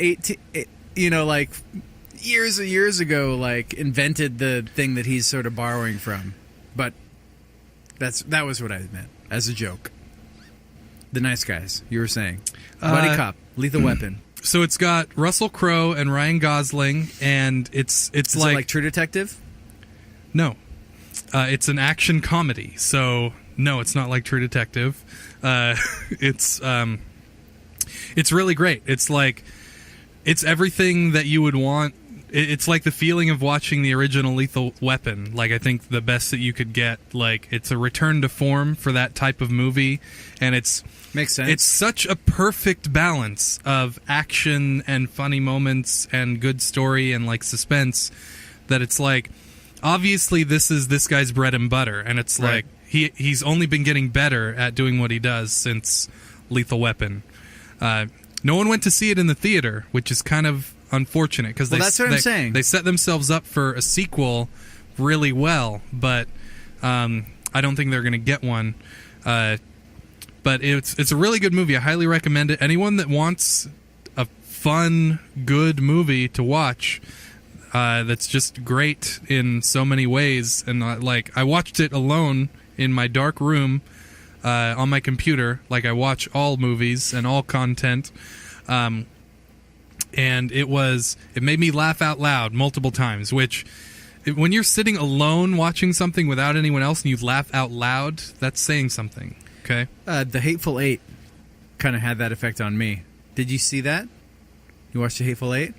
years ago invented the thing that he's sort of borrowing from. But that was what I meant as a joke. The Nice Guys, you were saying. Buddy Cop, Lethal Weapon. So it's got Russell Crowe and Ryan Gosling, and it's Is it like True Detective? No. It's an action comedy. So no, it's not like True Detective. It's really great. It's everything that you would want. It's like the feeling of watching the original Lethal Weapon. I think the best that you could get. It's a return to form for that type of movie, and makes sense. It's such a perfect balance of action and funny moments and good story and suspense that it's obviously this is this guy's bread and butter, and it's right. He's only been getting better at doing what he does since Lethal Weapon. No one went to see it in the theater, which is kind of unfortunate because that's what I'm saying. They set themselves up for a sequel really well, but I don't think they're going to get one. But it's a really good movie. I highly recommend it. Anyone that wants a fun, good movie to watch that's just great in so many ways, and I watched it alone in my dark room on my computer, like I watch all movies and all content, and it made me laugh out loud multiple times, which when you're sitting alone watching something without anyone else and you laugh out loud, that's saying something. Okay. The Hateful Eight kind of had that effect on me. Did you see that? You watched The Hateful Eight?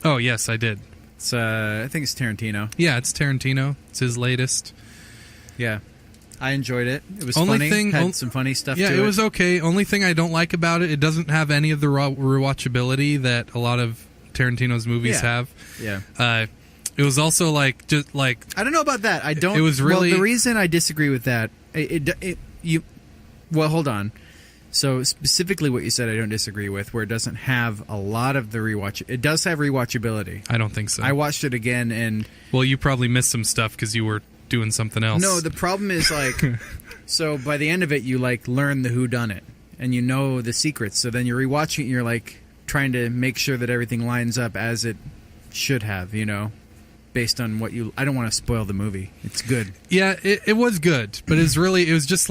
Oh, yes, I did. It's I think it's Tarantino. Yeah, it's Tarantino. It's his latest. Yeah. I enjoyed it. It was Only funny. Had some funny stuff to it. Yeah, it was okay. Only thing I don't like about it, it doesn't have any of the rewatchability that a lot of Tarantino's movies have. Yeah. It was also I don't know about that. I don't. It was really. Well, the reason I disagree with that, well, hold on. So specifically what you said I don't disagree with, where it doesn't have a lot of the rewatch. It does have rewatchability. I don't think so. I watched it again and... Well, you probably missed some stuff because you were doing something else. No, the problem is so by the end of it you learn the whodunit and you know the secrets. So then you're rewatching it and you're trying to make sure that everything lines up as it should have, based on what you... I don't want to spoil the movie. It's good. Yeah, it was good, but it was just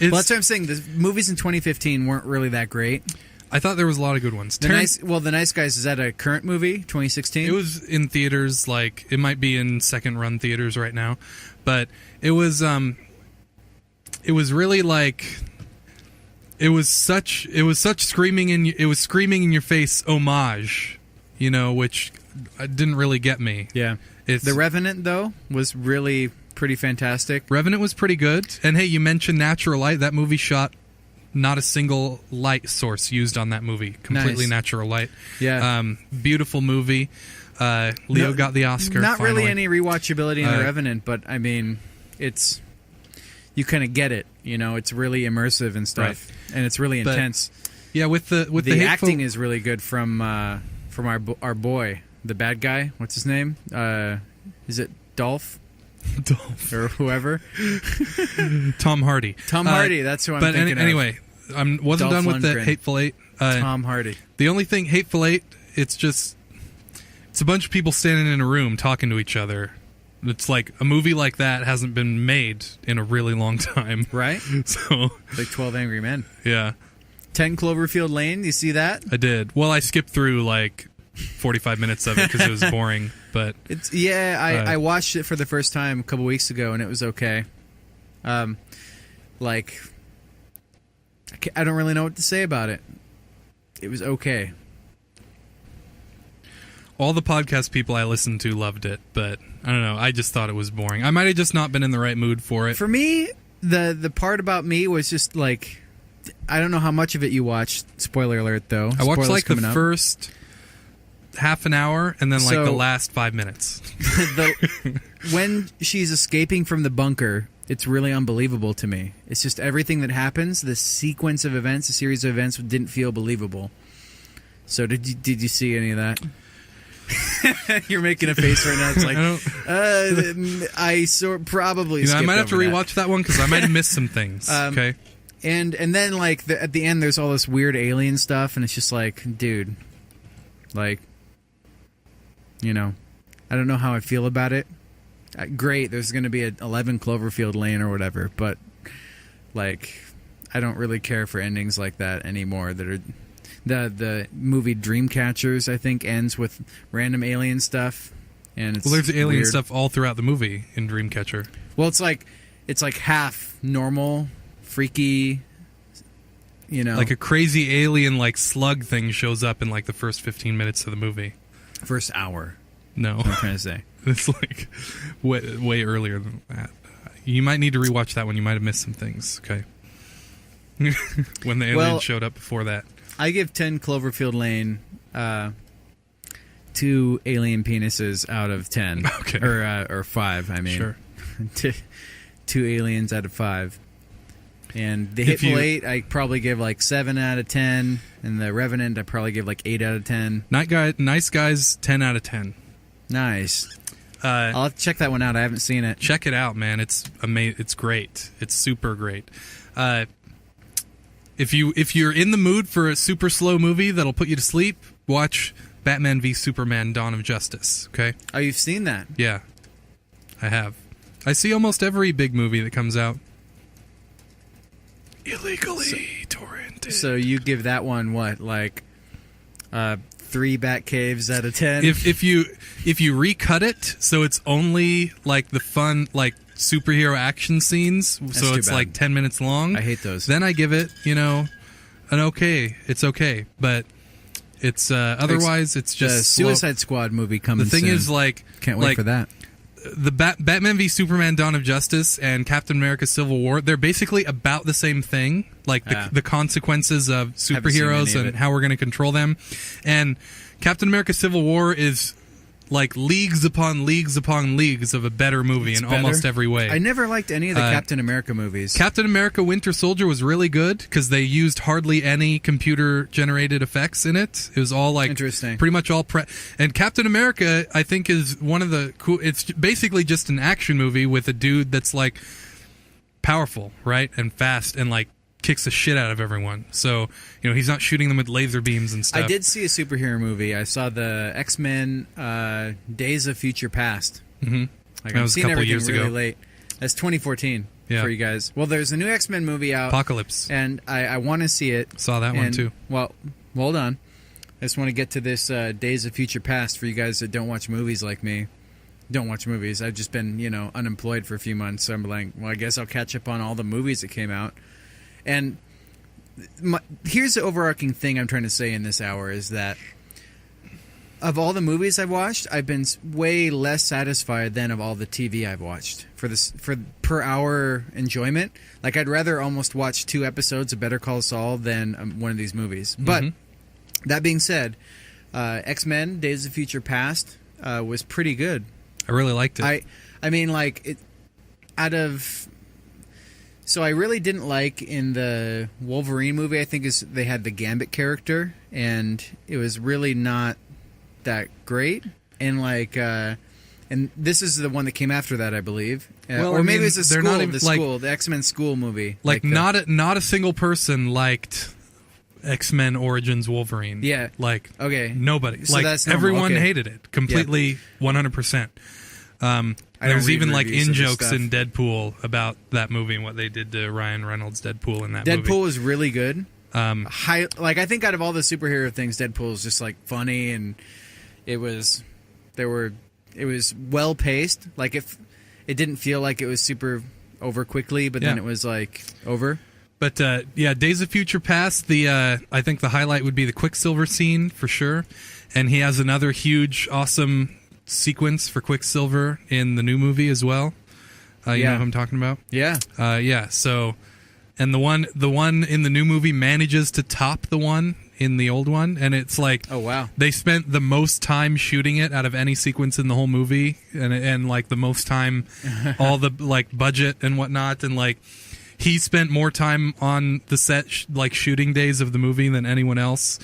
well, that's what I'm saying. The movies in 2015 weren't really that great. I thought there was a lot of good ones. The Nice Guys, is that a current movie, 2016? It was in theaters, it might be in second-run theaters right now, but it was really it was such screaming in your face homage, which didn't really get me. Yeah. The Revenant, though, was really pretty fantastic. Revenant was pretty good. And hey, you mentioned natural light. That movie shot not a single light source used on that movie. Completely natural light. Yeah. Beautiful movie. Leo got the Oscar. Not finally. really any rewatchability in The Revenant, but I mean, you kind of get it. It's really immersive and stuff, and it's really intense. Yeah, with the acting is really good from our boy, the bad guy. What's his name? Is it Dolph? Or whoever. Tom Hardy. Tom Hardy, that's who I'm thinking anyway, I wasn't Dolph done with Lundgren. the Hateful Eight. Tom Hardy. The only thing, Hateful Eight, it's a bunch of people standing in a room talking to each other. It's like a movie like that hasn't been made in a really long time. Right? So 12 Angry Men. Yeah. 10 Cloverfield Lane, you see that? I did. Well, I skipped through 45 minutes of it because it was boring. But I watched it for the first time a couple weeks ago and it was okay. I don't really know what to say about it. It was okay. All the podcast people I listened to loved it, but I don't know. I just thought it was boring. I might have just not been in the right mood for it. For me, the part about me was just I don't know how much of it you watched. Spoiler alert, though. I watched Spoilers the first half an hour and then the last 5 minutes. When she's escaping from the bunker, it's really unbelievable to me. It's just everything that happens, the sequence of events, the series of events didn't feel believable. So did you see any of that? You're making a face right now. It's probably. I might have to rewatch that one because I might have missed some things. Okay. And then at the end, there's all this weird alien stuff, and it's just dude, I don't know how I feel about it. Great, there's going to be 11 Cloverfield Lane or whatever, but I don't really care for endings like that anymore. That are the movie Dreamcatchers, I think, ends with random alien stuff, and it's there's alien weird stuff all throughout the movie in Dreamcatcher. Well, it's half normal, freaky. Like a crazy alien slug thing shows up in the first 15 minutes of the movie. First hour. No. What I'm trying to say. It's way earlier than that. You might need to rewatch that one. You might have missed some things. Okay. When the alien showed up before that. I give 10 Cloverfield Lane 2 alien penises out of 10. Okay. Or 5, I mean. Sure. 2 aliens out of 5. And the If Hateful you- Eight, I probably give like 7 out of 10, and the Revenant, I probably give like 8 out of 10. Nice Guys, 10 out of 10. Nice. I'll have to check that one out. I haven't seen it. Check it out, man. It's amazing. It's great. It's super great. If you're in the mood for a super slow movie that'll put you to sleep, watch Batman v Superman: Dawn of Justice. Okay? Oh, you've seen that? Yeah, I have. I see almost every big movie that comes out. Illegally torrented. So you give that one what, like 3 Bat Caves out of 10? If you recut it so it's only like the fun like superhero action scenes, so too it's bad. like 10 minutes long. I hate those. Then I give it, an okay. It's okay, but it's otherwise it's The just slow. Suicide Squad movie coming The thing soon. is, like, Can't wait for that. The Batman v Superman: Dawn of Justice and Captain America: Civil War, they're basically about the same thing, like the consequences of superheroes and how we're going to control them. And Captain America: Civil War is like leagues upon leagues upon leagues of a better movie in almost every way. I never liked any of the Captain America movies. Captain America: Winter Soldier was really good because they used hardly any computer-generated effects in it. It was all like Interesting. pretty much all And Captain America, I think, is one of the cool. It's basically just an action movie with a dude that's like powerful, right, and fast, and like kicks the shit out of everyone. So he's not shooting them with laser beams and stuff. I did see a superhero movie. I saw the X-Men Days of Future Past. Mm-hmm. Like, That I'm was a seeing couple everything years really ago. late. That's 2014 Yeah. for you guys. Well, there's a new X-Men movie out. Apocalypse. And I want to see it. Saw that one And- too. Well, hold on. I just want to get to this Days of Future Past for you guys that don't watch movies like me. Don't watch movies. I've just been, unemployed for a few months. So I'm like, well, I guess I'll catch up on all the movies that came out. And here's the overarching thing I'm trying to say in this hour is that of all the movies I've watched, I've been way less satisfied than of all the TV I've watched for per hour enjoyment. Like, I'd rather almost watch 2 episodes of Better Call Saul than one of these movies. But that being said, X-Men: Days of Future Past was pretty good. I really liked it. I mean, like, it out of. So I really didn't like in the Wolverine movie, I think they had the Gambit character, and it was really not that great. And like, and this is the one that came after that, I believe. Or maybe it was the X-Men school movie. Not a single person liked X-Men Origins Wolverine. Yeah. Like, okay. nobody. So like, that's normal. everyone Okay. hated it. Completely, 100%. I don't There's read even like reviews of this in-jokes stuff. in Deadpool about that movie and what they did to Ryan Reynolds' Deadpool in that movie. Deadpool was really good. I think out of all the superhero things, Deadpool is just like funny, and it was well paced. Like, if it didn't feel like it was super over quickly, but then Yeah. it was like over. But Days of Future Past, I think the highlight would be the Quicksilver scene for sure. And he has another huge, awesome sequence for Quicksilver in the new movie as well. You know who I'm talking about? Yeah. Yeah. So, and the one in the new movie manages to top the one in the old one, and it's like, Oh, wow. they spent the most time shooting it out of any sequence in the whole movie, and like the most time, all the like budget and whatnot, and like he spent more time on the set like shooting days of the movie than anyone else,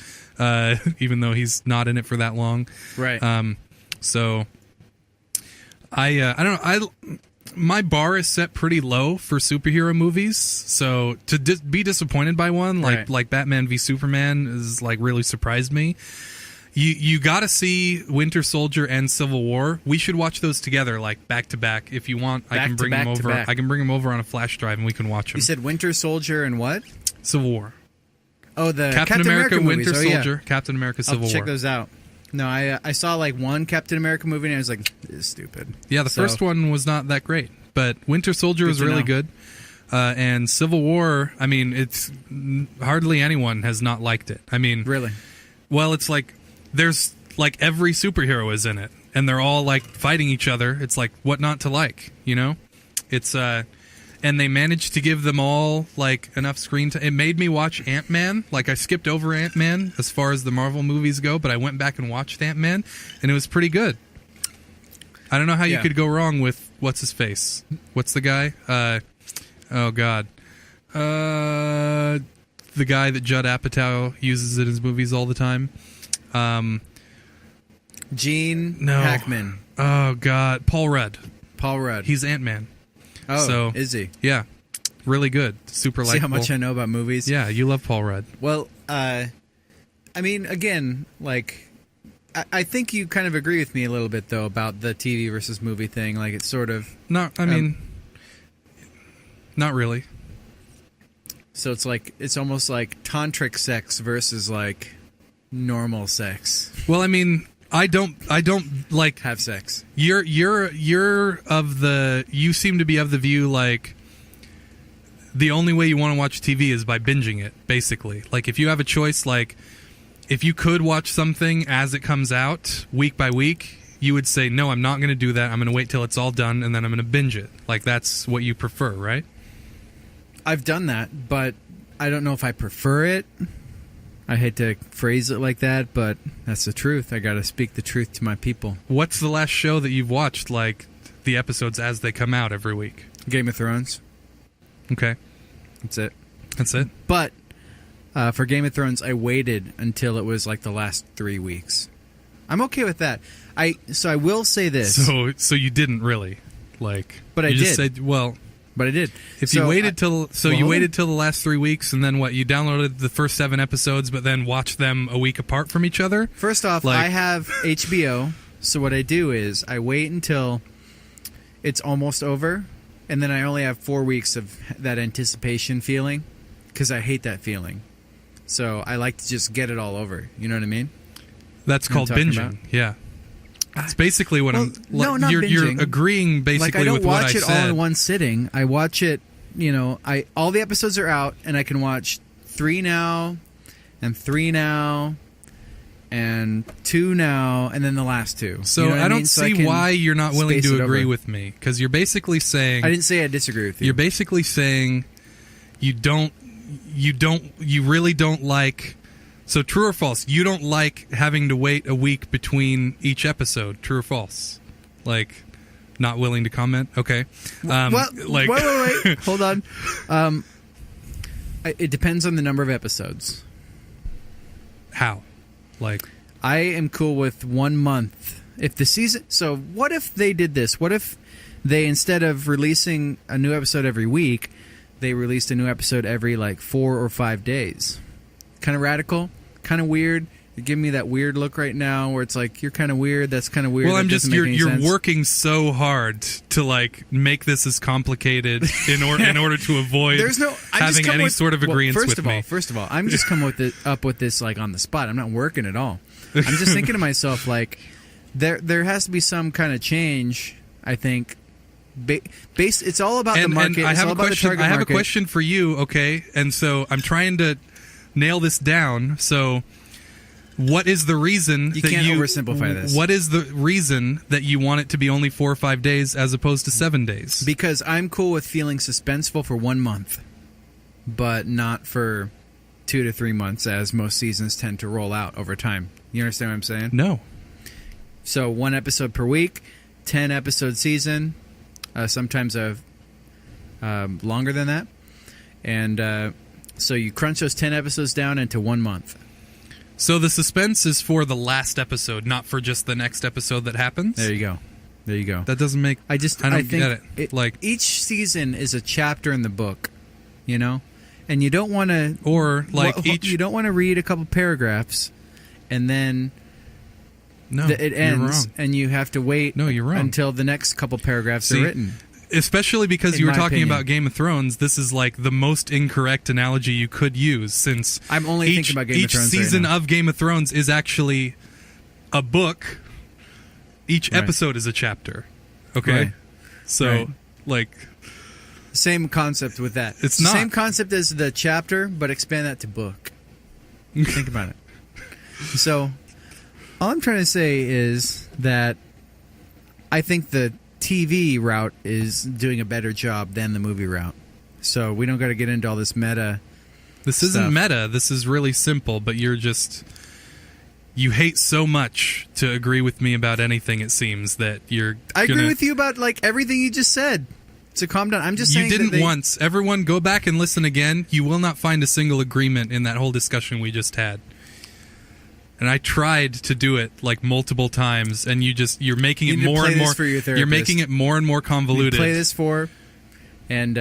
even though he's not in it for that long. Right. So I don't know. My bar is set pretty low for superhero movies, so to be disappointed by one like Batman v Superman is like really surprised me. You got to see Winter Soldier and Civil War. We should watch those together, like back to back. If you want, I can bring them over. I can bring them over on a flash drive, and we can watch them. You said Winter Soldier and what? Civil War. Oh, the Captain America movies. Winter Oh, yeah. Soldier, Captain America Civil I'll check War. those out. No, I saw like one Captain America movie and I was like, this is stupid. Yeah, the first one was not that great, but Winter Soldier was to really know. good. And Civil War, I mean, it's hardly anyone has not liked it. I mean, Really? well, it's like there's like every superhero is in it, and they're all like fighting each other. It's like what not to like, you know? It's and they managed to give them all like enough screen time. It made me watch Ant-Man. Like, I skipped over Ant-Man as far as the Marvel movies go, but I went back and watched Ant-Man, and it was pretty good. I don't know how you Yeah. could go wrong with what's his face. What's the guy? Oh God, The guy that Judd Apatow uses in his movies all the time. Gene No. Hackman. Oh, God. Paul Rudd. Paul Rudd. He's Ant-Man. Oh, so, is he? Yeah. Really good. Super likable. See how much I know about movies? Yeah, you love Paul Rudd. Well, I mean, again, like, I think you kind of agree with me a little bit, though, about the TV versus movie thing. Like, it's sort of... Not really. So it's like, it's almost like tantric sex versus, like, normal sex. Well, I mean, I don't like... Have sex. You seem to be of the view, like, the only way you want to watch TV is by binging it, basically. Like, if you have a choice, like, if you could watch something as it comes out, week by week, you would say, no, I'm not going to do that. I'm going to wait till it's all done, and then I'm going to binge it. Like, that's what you prefer, right? I've done that, but I don't know if I prefer it. I hate to phrase it like that, but that's the truth. I got to speak the truth to my people. What's the last show that you've watched, like, the episodes as they come out every week? Game of Thrones. Okay. That's it. That's it? But for Game of Thrones, I waited until it was like the last 3 weeks. I'm okay with that. So I will say this. So you didn't really, like... But I you just did. Said, well... But I did. If you waited till the last 3 weeks, and then what? You downloaded the first 7 episodes, but then watched them a week apart from each other. First off, like, I have HBO, so what I do is I wait until it's almost over, and then I only have 4 weeks of that anticipation feeling, because I hate that feeling. So I like to just get it all over. You know what I mean? That's called binging. Yeah. It's basically what I'm... No, not you're binging. Agreeing basically with what I said. I don't watch it all in one sitting. I watch it, all the episodes are out, and I can watch 3 now, and 3 now, and 2 now, and then the last 2. So you know what I don't mean? see why you're not willing to agree over. with me, because you're basically saying... I didn't say I disagree with you. You're basically saying you really don't like... So true or false, you don't like having to wait a week between each episode. True or false? Like, not willing to comment? Okay. Wait. Hold on. It depends on the number of episodes. How? Like... I am cool with 1 month. If the season... So what if they did this? What if they, instead of releasing a new episode every week, they released a new episode every, 4 or 5 days? Kind of radical? Kind of weird. You're giving me that weird look right now where it's like, you're kind of weird, that's kind of weird. Well, you're sense. working so hard to make this as complicated in order to avoid having any sort of agreement with me. First of all, I'm just coming up with this on the spot. I'm not working at all. I'm just thinking to myself, there has to be some kind of change, I think. It's all about the market. I have a question. I have a question for you, okay? And so I'm trying to nail this down. So, what is the reason you can't oversimplify this? What is the reason that you want it to be only 4 or 5 days as opposed to 7 days? Because I'm cool with feeling suspenseful for 1 month, but not for 2 to 3 months, as most seasons tend to roll out over time. You understand what I'm saying? No. So 1 episode per week, 10 episode season, sometimes longer than that, and. So you crunch those 10 episodes down into 1 month. So the suspense is for the last episode, not for just the next episode that happens? There you go. That doesn't make... I don't get it. Each season is a chapter in the book, and you don't want to... you don't want to read a couple paragraphs, and then it ends, and you have to wait until the next couple paragraphs are written. Especially because you were talking about Game of Thrones, this is the most incorrect analogy you could use, since I'm only thinking about Game of Thrones. Each season right now. of Game of Thrones is actually a book. Each episode is a chapter. Okay? Right. So, same concept with that. It's not. Same concept as the chapter, but expand that to book. Think about it. So, all I'm trying to say is that I think the TV route is doing a better job than the movie route. So we don't got to get into all this meta. This isn't meta. This is really simple, but you hate so much to agree with me about anything, it seems, that you're... I agree with you about everything you just said. So calm down. I'm just You saying didn't that they, once. Everyone, go back and listen again. You will not find a single agreement in that whole discussion we just had. And I tried to do it like multiple times, and you're making You it need to more play and this more. for your You're therapist. making it more and more you convoluted. play this for, and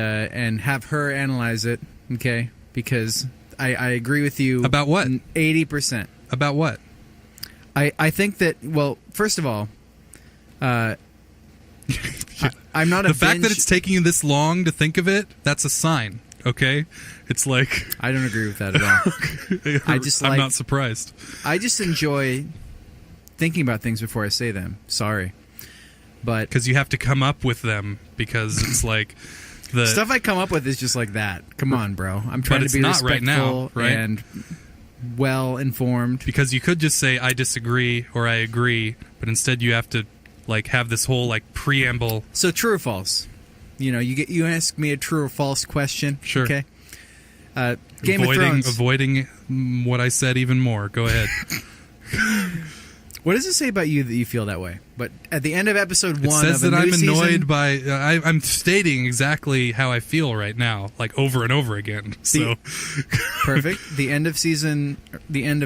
have her analyze it, okay? Because I agree with you About what? 80%. About what? I think that, well, first of all, I'm not a The fact that binge- it's taking you this long to think of it, that's a sign, okay? It's like... I don't agree with that at all. I'm not surprised. I just enjoy thinking about things before I say them. Sorry. But Because you have to come up with them, because it's like... the stuff I come up with is just like that. Come on, bro. I'm trying it's to be not right respectful now, right? and well-informed. Because you could just say, I disagree, or I agree, but instead you have to like have this whole like preamble. So true or false? You know, you ask me a true or false question. Sure. Okay. Game of Thrones. Avoiding what I said even more. Go ahead. What does it say about you that you feel that way? But at the end of episode It 1 says of a that new I'm annoyed season, by... I'm stating exactly how I feel right now, like over and over again. So perfect. The end of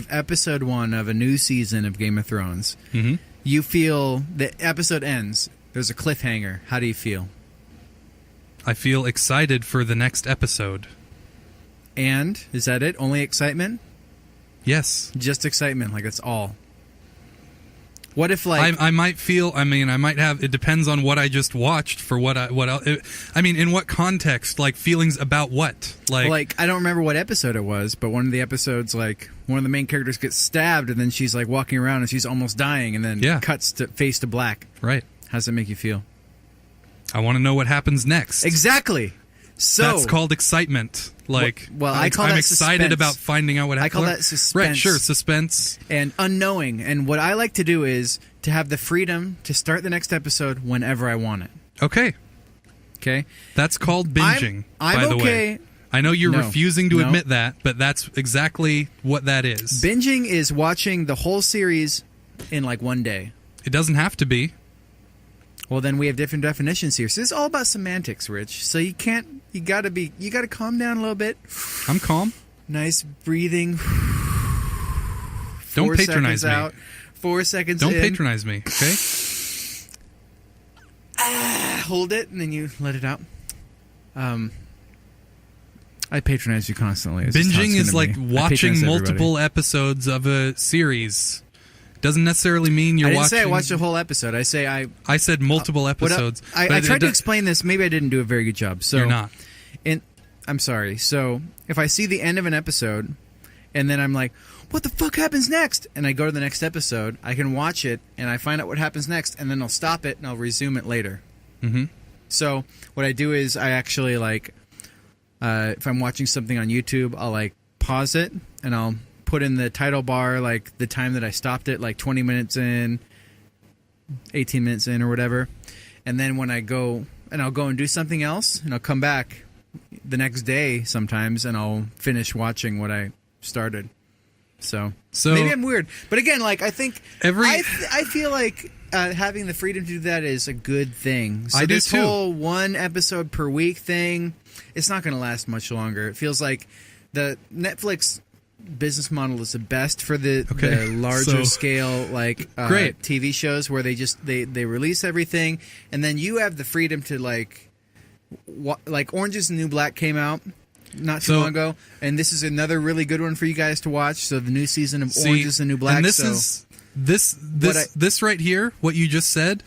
episode 1 of a new season of Game of Thrones. Mhm. You feel the episode ends. There's a cliffhanger. How do you feel? I feel excited for the next episode. And is that it? Only excitement? Yes. Just excitement, like that's all. What if like I might feel. I mean, I might have. It depends on what I just watched. For what else? I mean, in what context? Like feelings about what? Like I don't remember what episode it was, but one of the episodes, like one of the main characters gets stabbed, and then she's like walking around and she's almost dying, and then cuts to face to black. Right. How does it make you feel? I want to know what happens next. Exactly. So that's called excitement. Like, well, I call I'm that excited suspense. about finding out what happens. I call that suspense. Right, sure, suspense. And unknowing. And what I like to do is to have the freedom to start the next episode whenever I want it. Okay. Okay? That's called binging, I'm by the okay. way. I know you're No. refusing to No. admit that, but that's exactly what that is. Binging is watching the whole series in like one day. It doesn't have to be. Well, then we have different definitions here. So this is all about semantics, Rich. So you gotta calm down a little bit. I'm calm. Nice breathing. Don't 4 patronize seconds me. out. 4 seconds Don't in. patronize me, okay? Hold it, and then you let it out. I patronize you constantly. It's just how it's Binging is gonna like be. I watching patronize multiple everybody. episodes of a series. Doesn't necessarily mean you're I didn't watching... say I watched a whole episode. I say I said multiple episodes. I tried to explain this. Maybe I didn't do a very good job. So You're not. I'm sorry. So if I see the end of an episode, and then I'm like, what the fuck happens next? And I go to the next episode, I can watch it, and I find out what happens next, and then I'll stop it, and I'll resume it later. Mm-hmm. So what I do is I actually, like, if I'm watching something on YouTube, I'll, like, pause it, and I'll put in the title bar, like, the time that I stopped it, like 20 minutes in, 18 minutes in, or whatever. And then when I go, and I'll go and do something else, and I'll come back the next day sometimes, and I'll finish watching what I started. So maybe I'm weird, but again, like I think I feel like having the freedom to do that is a good thing. So I do this too. whole one episode per week thing, it's not going to last much longer. It feels like the Netflix business model is the best for the larger scale like great TV shows where they release everything, and then you have the freedom to like Orange is the New Black came out not too long ago, and this is another really good one for you guys to watch. So the new season of Orange is the New Black. And this right here, what you just said,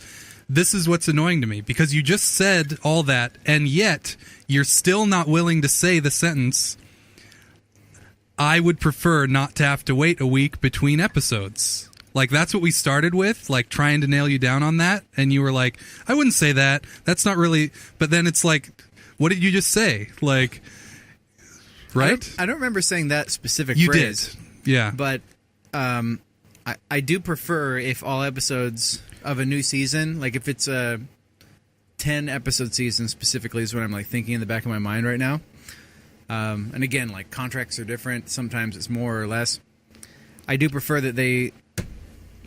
this is what's annoying to me, because you just said all that, and yet you're still not willing to say the sentence, I would prefer not to have to wait a week between episodes. Like, that's what we started with, like, trying to nail you down on that, and you were like, I wouldn't say that. That's not really... But then it's like, what did you just say? Like... Right? I don't remember saying that specific you phrase. Did. Yeah. But I do prefer if all episodes of a new season, like if it's a 10-episode season specifically is what I'm like thinking in the back of my mind right now. And again, like contracts are different. Sometimes it's more or less. I do prefer that they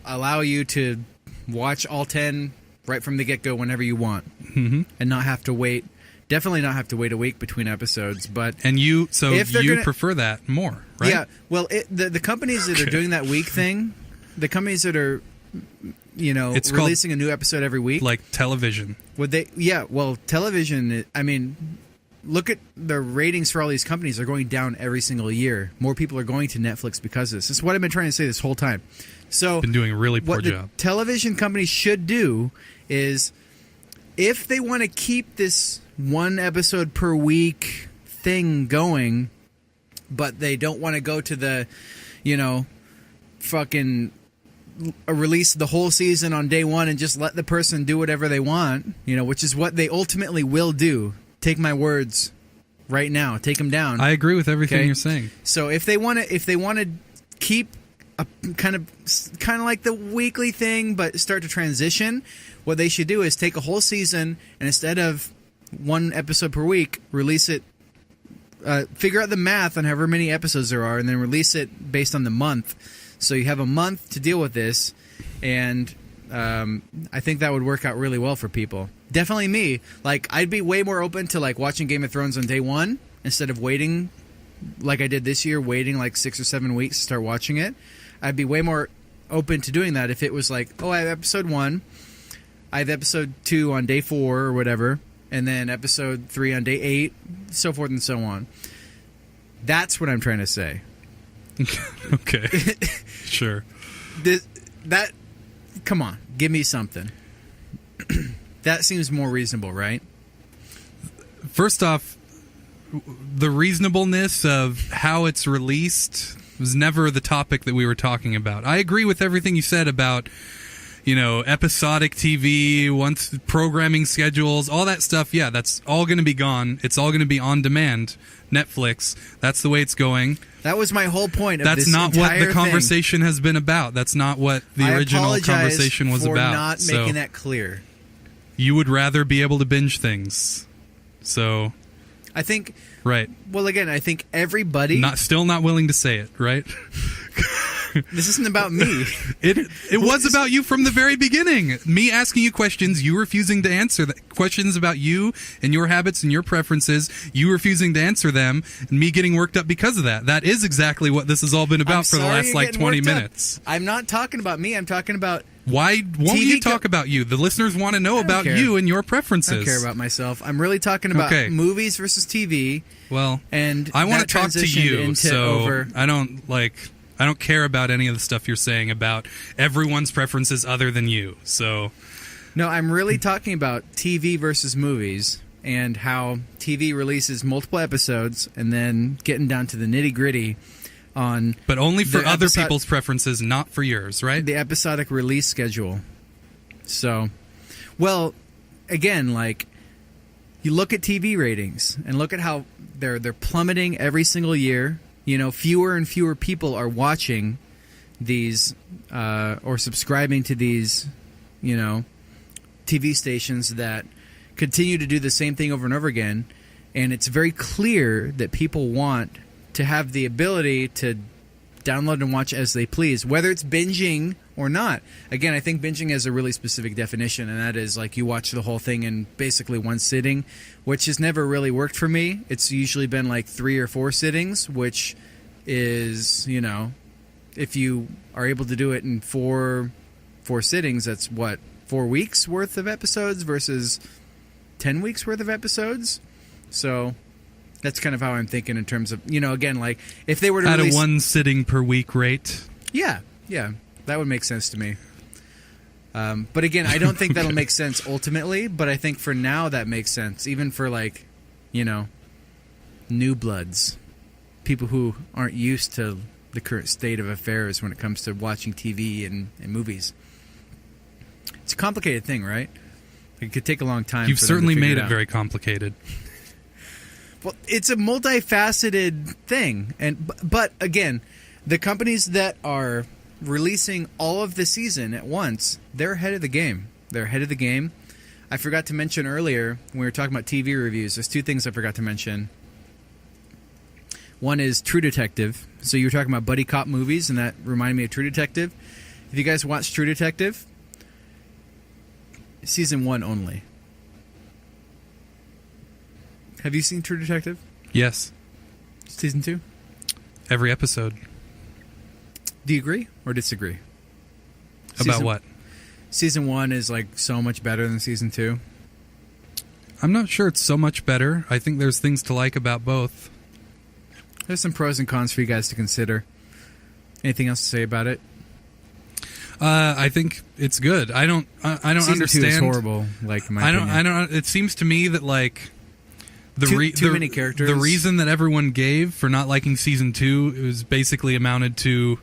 allow you to watch all 10 right from the get-go whenever you want, and not have to wait Definitely not have to wait a week between episodes, but And you gonna- prefer that more, right? yeah. Well, the companies that are doing that week thing, the companies that are, It's releasing a new episode every week, Like television. would they? Yeah. Well, television. I mean, look at the ratings for all these companies. They're going down every single year. More people are going to Netflix because of this. This is what I've been trying to say this whole time. So, Been doing a really poor what the job. television companies should do is, if they want to keep this one episode per week thing going, but they don't want to go to the, fucking release the whole season on day one and just let the person do whatever they want, which is what they ultimately will do. Take my words right now. Take them down. I agree with everything Okay. you're saying. So if they want to keep a kind of like the weekly thing, but start to transition, what they should do is take a whole season and instead of one episode per week, release it. Figure out the math on however many episodes there are, and then release it based on the month. So you have a month to deal with this, and I think that would work out really well for people. Definitely me. Like, I'd be way more open to like watching Game of Thrones on day one instead of waiting, like I did this year, waiting like 6 or 7 weeks to start watching it. I'd be way more open to doing that if it was like, oh, I have episode 1, I have episode 2 on day 4 or whatever, and then episode 3 on day 8, so forth and so on. That's what I'm trying to say. Okay. Sure. Come on, give me something. That seems more reasonable, right? First off, the reasonableness of how it's released was never the topic that we were talking about. I agree with everything you said about, episodic TV, once programming schedules, all that stuff. Yeah, that's all going to be gone. It's all going to be on demand. Netflix. That's the way it's going. That was my whole point. That's not what the conversation has been about. That's not what the original conversation was about. Not making that clear. You would rather be able to binge things. So, I think. Right. Well, again, I think everybody. Still not willing to say it, right? This isn't about me. It was about you from the very beginning. Me asking you questions, you refusing to answer questions about you and your habits and your preferences, you refusing to answer them, and me getting worked up because of that. That is exactly what this has all been about for the last 20 minutes. I'm not talking about me. I'm talking about. Why won't you talk about you? The listeners want to know about you and your preferences. I don't care about myself. I'm really talking about movies versus TV. Well, and I want to talk to you, so I don't care about any of the stuff you're saying about everyone's preferences other than you. So, no, I'm really talking about TV versus movies and how TV releases multiple episodes and then getting down to the nitty-gritty on... But only for other people's preferences, not for yours, right? The episodic release schedule. So, well, again, like, you look at TV ratings and look at how they're plummeting every single year. Fewer and fewer people are watching these or subscribing to these, TV stations that continue to do the same thing over and over again. And it's very clear that people want to have the ability to download and watch as they please, whether it's binging or not. Again, I think binging has a really specific definition, and that is like you watch the whole thing in basically one sitting, which has never really worked for me. It's usually been like 3 or 4 sittings, which is, if you are able to do it in four sittings, that's what, 4 weeks worth of episodes versus 10 weeks worth of episodes. So that's kind of how I'm thinking in terms of, again, like if they were to release... At a 1 sitting per week rate? Yeah, that would make sense to me. But again, I don't think that'll make sense ultimately, but I think for now that makes sense, even for like, new bloods, people who aren't used to the current state of affairs when it comes to watching TV and movies. It's a complicated thing, right? It could take a long time. You've certainly made it very complicated. Well, it's a multifaceted thing, but again, the companies that are releasing all of the season at once, they're ahead of the game. They're ahead of the game. I forgot to mention earlier when we were talking about TV reviews. There's 2 things I forgot to mention. One is True Detective. So you were talking about buddy cop movies, and that reminded me of True Detective. If you guys watched True Detective, season 1 only. Have you seen True Detective? Yes. Season 2? Every episode. Do you agree or disagree? About what? Season 1 is like so much better than season 2. I'm not sure it's so much better. I think there's things to like about both. There's some pros and cons for you guys to consider. Anything else to say about it? I think it's good. I don't Season understand. 2 is horrible. Like in my opinion. I don't. It seems to me that like Too many characters. The reason that everyone gave for not liking season 2 was basically amounted to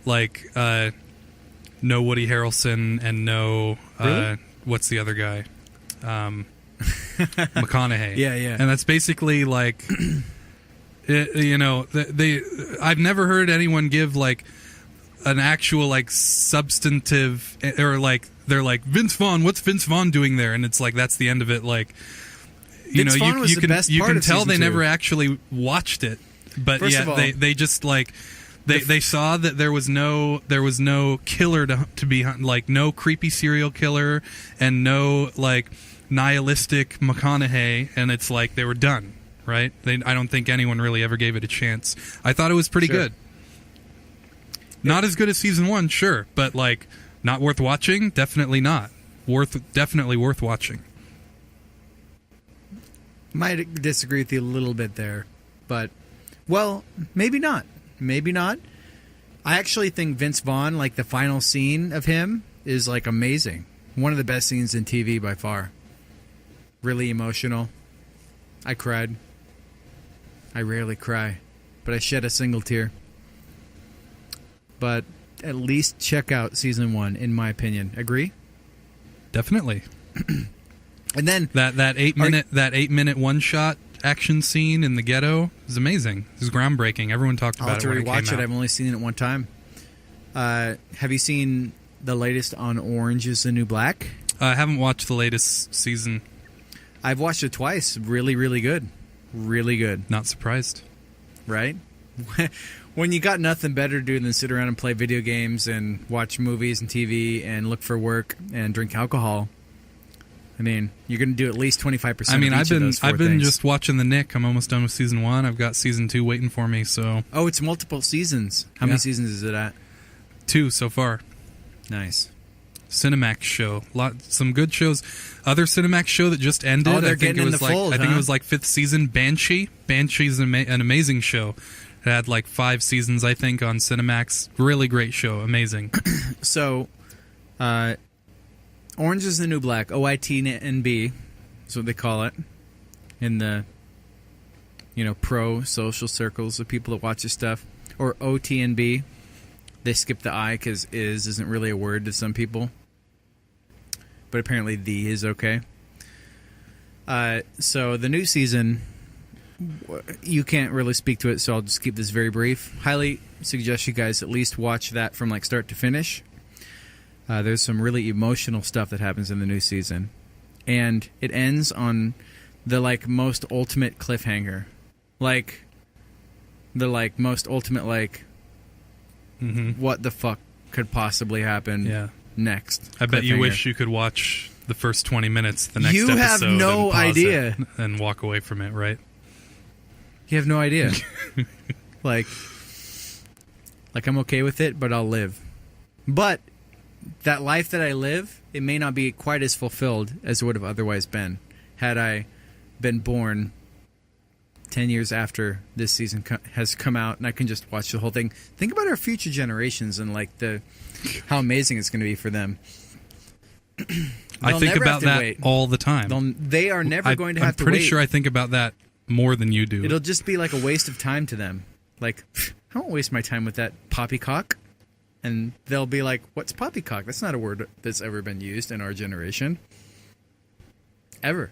like no Woody Harrelson and no Really? what's the other guy? McConaughey. Yeah. And that's basically like I've never heard anyone give like an actual like substantive or like they're like Vince Vaughn, what's Vince Vaughn doing there? And it's like that's the end of it. Like Vince Vaughn was the best part can of tell season they 2. never actually watched it, but First of all, they just like they saw that there was no killer to be like no creepy serial killer and no like nihilistic McConaughey, and it's like they were done. Right? I don't think anyone really ever gave it a chance. I thought it was pretty good. Not as good as season 1, sure, but like not worth watching. Definitely not definitely worth watching. Might disagree with you a little bit there, but well, maybe not. Maybe not. I actually think Vince Vaughn, like the final scene of him, is like amazing. One of the best scenes in TV by far. Really emotional. I cried. I rarely cry, but I shed a single tear. But at least check out season 1, in my opinion. Agree? Definitely. And then that 8-minute one-shot action scene in the ghetto is amazing. It was groundbreaking. Everyone talked I'll about have it to when it rewatch came it. out. I've only seen it one time. Have you seen the latest on Orange is the New Black? I haven't watched the latest season. I've watched it twice. Really, really good. Really good. Not surprised. Right? When you got nothing better to do than sit around and play video games and watch movies and TV and look for work and drink alcohol, I mean, you're going to do at least 25%. I mean, of each of those four I've been things. just watching the Knick. I'm almost done with season 1. I've got season 2 waiting for me. So Oh, it's multiple seasons. How Yeah. many seasons is it at? 2 so far. Nice. Cinemax show, some good shows. Other Cinemax show that just ended. Oh, they're I think getting it in was the like fold, I think huh? it was like 5th season. Banshee. Banshee's an amazing show. It had like 5 seasons, I think, on Cinemax. Really great show. Amazing. So, Orange is the New Black, OITNB, is what they call it, in the, pro social circles of people that watch this stuff, or OTNB. They skip the I because isn't really a word to some people, but apparently the is okay. So the new season, you can't really speak to it, so I'll just keep this very brief. Highly suggest you guys at least watch that from like start to finish. There's some really emotional stuff that happens in the new season, and it ends on the like most ultimate cliffhanger, like the like most ultimate like what the fuck could possibly happen Yeah. next. I bet you cliffhanger. wish you could watch the first 20 minutes the next You episode. have no and pause idea. it and walk away from it, right? You have no idea. like I'm okay with it, but I'll live. But that life that I live, it may not be quite as fulfilled as it would have otherwise been had I been born 10 years after this season has come out, and I can just watch the whole thing. Think about our future generations and like how amazing it's going to be for them. I think about that all the time. They are never going to have to wait. I'm pretty sure I think about that more than you do. It'll just be like a waste of time to them. Like, I won't waste my time with that poppycock. And they'll be like, what's poppycock? That's not a word that's ever been used in our generation. Ever.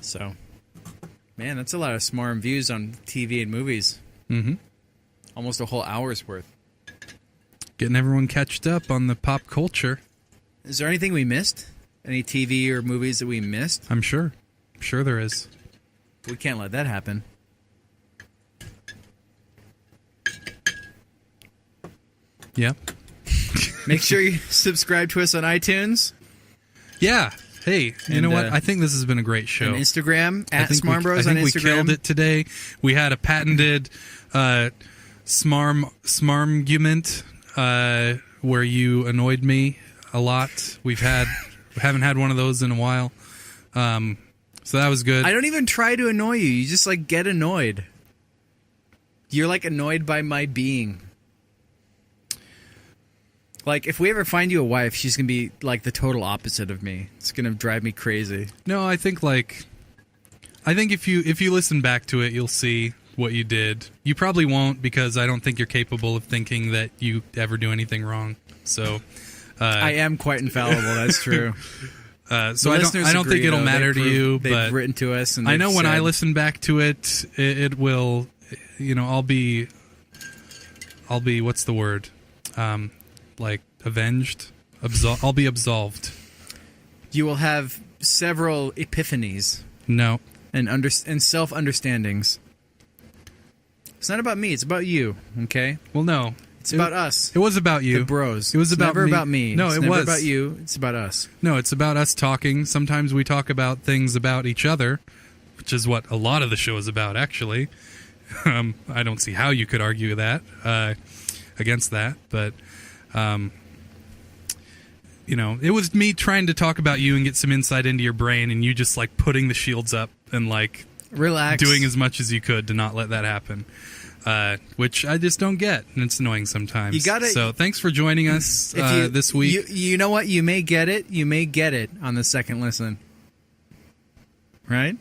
So, man, that's a lot of Smarmviews on TV and movies. Mm-hmm. Almost a whole hour's worth. Getting everyone catched up on the pop culture. Is there anything we missed? Any TV or movies that we missed? I'm sure. I'm sure there is. We can't let that happen. Yeah. Make sure you subscribe to us on iTunes. Yeah. Hey, you And, know what? I think this has been a great show. And Instagram I at think SmarmBros on Instagram. we killed it today. We had a patented Smarmgument where you annoyed me a lot. We haven't had one of those in a while. So that was good. I don't even try to annoy you. You just like get annoyed. You're like annoyed by my being. Like if we ever find you a wife, she's gonna be like the total opposite of me. It's gonna drive me crazy. No, I think if you listen back to it, you'll see what you did. You probably won't, because I don't think you're capable of thinking that you ever do anything wrong. So I am quite infallible. That's true. So I don't think it'll matter to you. They've But written to us, and I know they've when I said- listen back to it, it will. I'll be. What's the word? Like avenged. I'll be absolved. you will have several epiphanies No. and self-understandings. It's not about me. It's about you. Okay. Well, no. It's about us. It was about you. The bros. It was It's about never me. about me. No, it's it never was about you. It's about us. No, it's about us talking. Sometimes we talk about things about each other, which is what a lot of the show is about, actually. I don't see how you could argue that against that, but it was me trying to talk about you and get some insight into your brain, and you just like putting the shields up and like Relax. doing as much as you could to not let that happen. Which I just don't get, and it's annoying sometimes. You gotta- So thanks for joining us this week. You know what? You may get it. You may get it on the second listen. Right?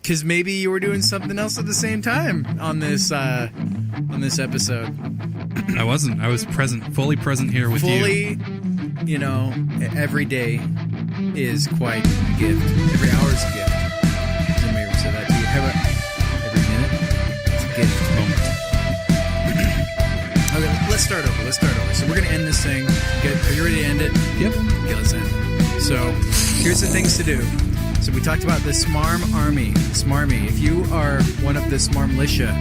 Because maybe you were doing something else at the same time on this episode. I wasn't. I was fully present here with you. Fully, every day is quite a gift. Every hour is a gift. Somebody ever said that to you? How about every minute? It's a gift. Moment. Okay, let's start over. So we're going to end this thing. Are you ready to end it? Yep. Okay, let's end. So here's the things to do. So we talked about the Smarm Army. Smarmy. If you are one of the Smarmlitia,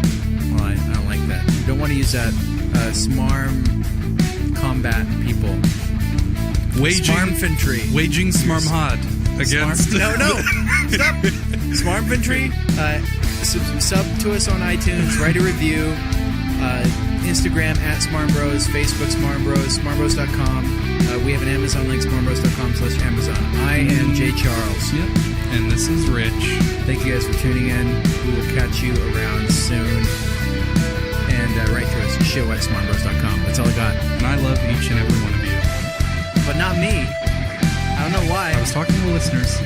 well, I don't like that. You don't want to use that. Smarm combat people. Smarmfantry. Waging Smarmhod against... No. Stop. Smarmfantry. Sub to us on iTunes. Write a review. Instagram at SmarmBros. Facebook SmarmBros. SmarmBros.com. We have an Amazon link. SmarmBros.com/Amazon. I am Jay Charles. Yep. And this is Rich. Thank you guys for tuning in. We will catch you around soon. And write to us. Show at SmarmBros.com. That's all I got. And I love each and every one of you. But not me. I don't know why. I was talking to the listeners.